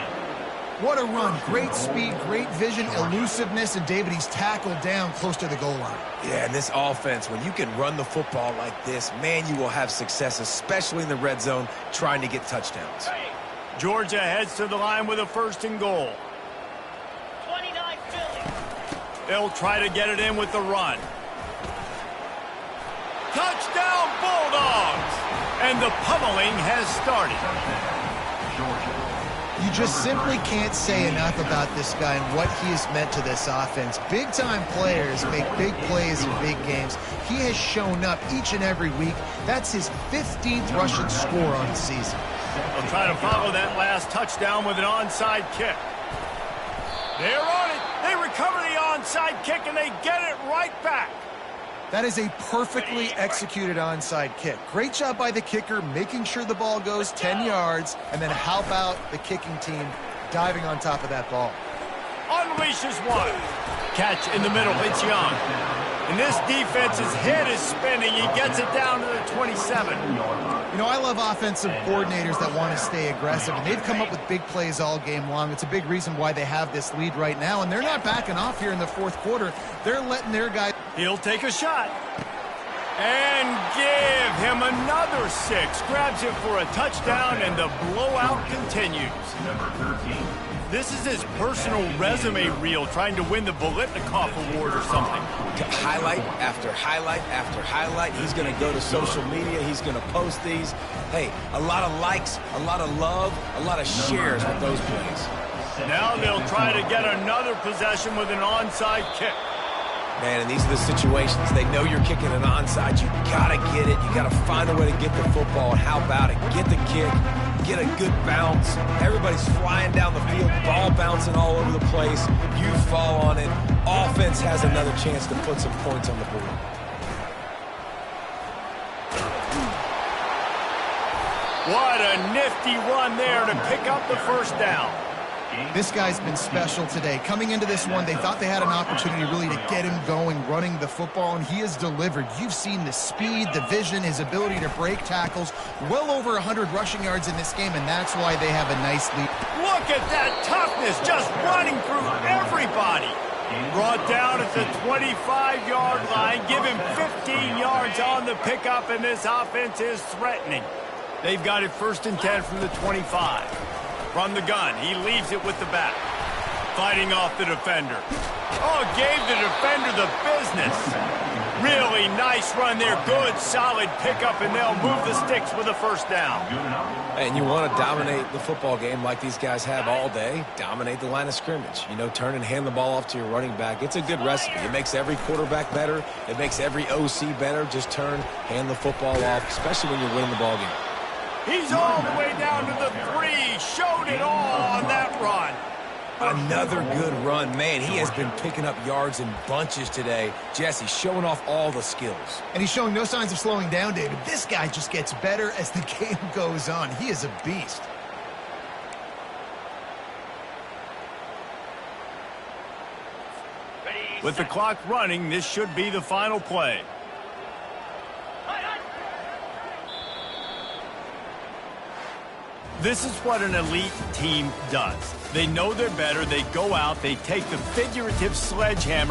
What a run. Great speed, great vision, elusiveness, and David, he's tackled down close to the goal line. Yeah, and this offense, when you can run the football like this, man, you will have success, especially in the red zone, trying to get touchdowns. Georgia heads to the line with a 1st and goal. 29 Philly. They'll try to get it in with the run. Touchdown Bulldogs! And the pummeling has started. You just simply can't say enough about this guy and what he has meant to this offense. Big-time players make big plays in big games. He has shown up each and every week. That's his 15th rushing score on the season. They'll try to follow that last touchdown with an onside kick. They're on it. They recover the onside kick, and they get it right back. That is a perfectly executed onside kick. Great job by the kicker, making sure the ball goes 10 yards, and then how about the kicking team diving on top of that ball? Unleashes one. Catch in the middle. It's Young. And this defense's head is spinning. He gets it down to the 27. You know, I love offensive coordinators that want to stay aggressive, and they've come up with big plays all game long. It's a big reason why they have this lead right now, and they're not backing off here in the 4th quarter. They're letting their guys... He'll take a shot. And give him another 6. Grabs it for a touchdown, and the blowout continues. Number 13. This is his personal resume reel, trying to win the Bolitnikoff Award or something. Highlight after highlight after highlight. He's going to go to social media. He's going to post these. Hey, a lot of likes, a lot of love, a lot of shares with those plays. Now they'll try to get another possession with an onside kick. Man, and these are the situations. They know you're kicking an onside. You got to get it. You got to find a way to get the football. And how about it? Get the kick. Get a good bounce. Everybody's flying down the field. Ball bouncing all over the place. You fall on it. Offense has another chance to put some points on the board. What a nifty run there to pick up the 1st down. This guy's been special today. Coming into this one, they thought they had an opportunity really to get him going, running the football, and he has delivered. You've seen the speed, the vision, his ability to break tackles. Well over 100 rushing yards in this game, and that's why they have a nice lead. Look at that toughness, just running through everybody. Brought down at the 25-yard line. Give him 15 yards on the pickup, and this offense is threatening. They've got it 1st and 10 from the 25. From the gun, he leaves it with the back. Fighting off the defender. Oh, gave the defender the business. Really nice run there. Good, solid pickup, and they'll move the sticks with a 1st down. And you want to dominate the football game like these guys have all day. Dominate the line of scrimmage. You know, turn and hand the ball off to your running back. It's a good recipe. It makes every quarterback better. It makes every OC better. Just turn, hand the football off, especially when you're winning the ball game. He's all the way down to the 3. Showed it all on that run. Another good run. Man, he has been picking up yards in bunches today. Jesse, showing off all the skills. And he's showing no signs of slowing down, David. This guy just gets better as the game goes on. He is a beast. With the clock running, this should be the final play. This is what an elite team does. They know they're better. They go out. They take the figurative sledgehammer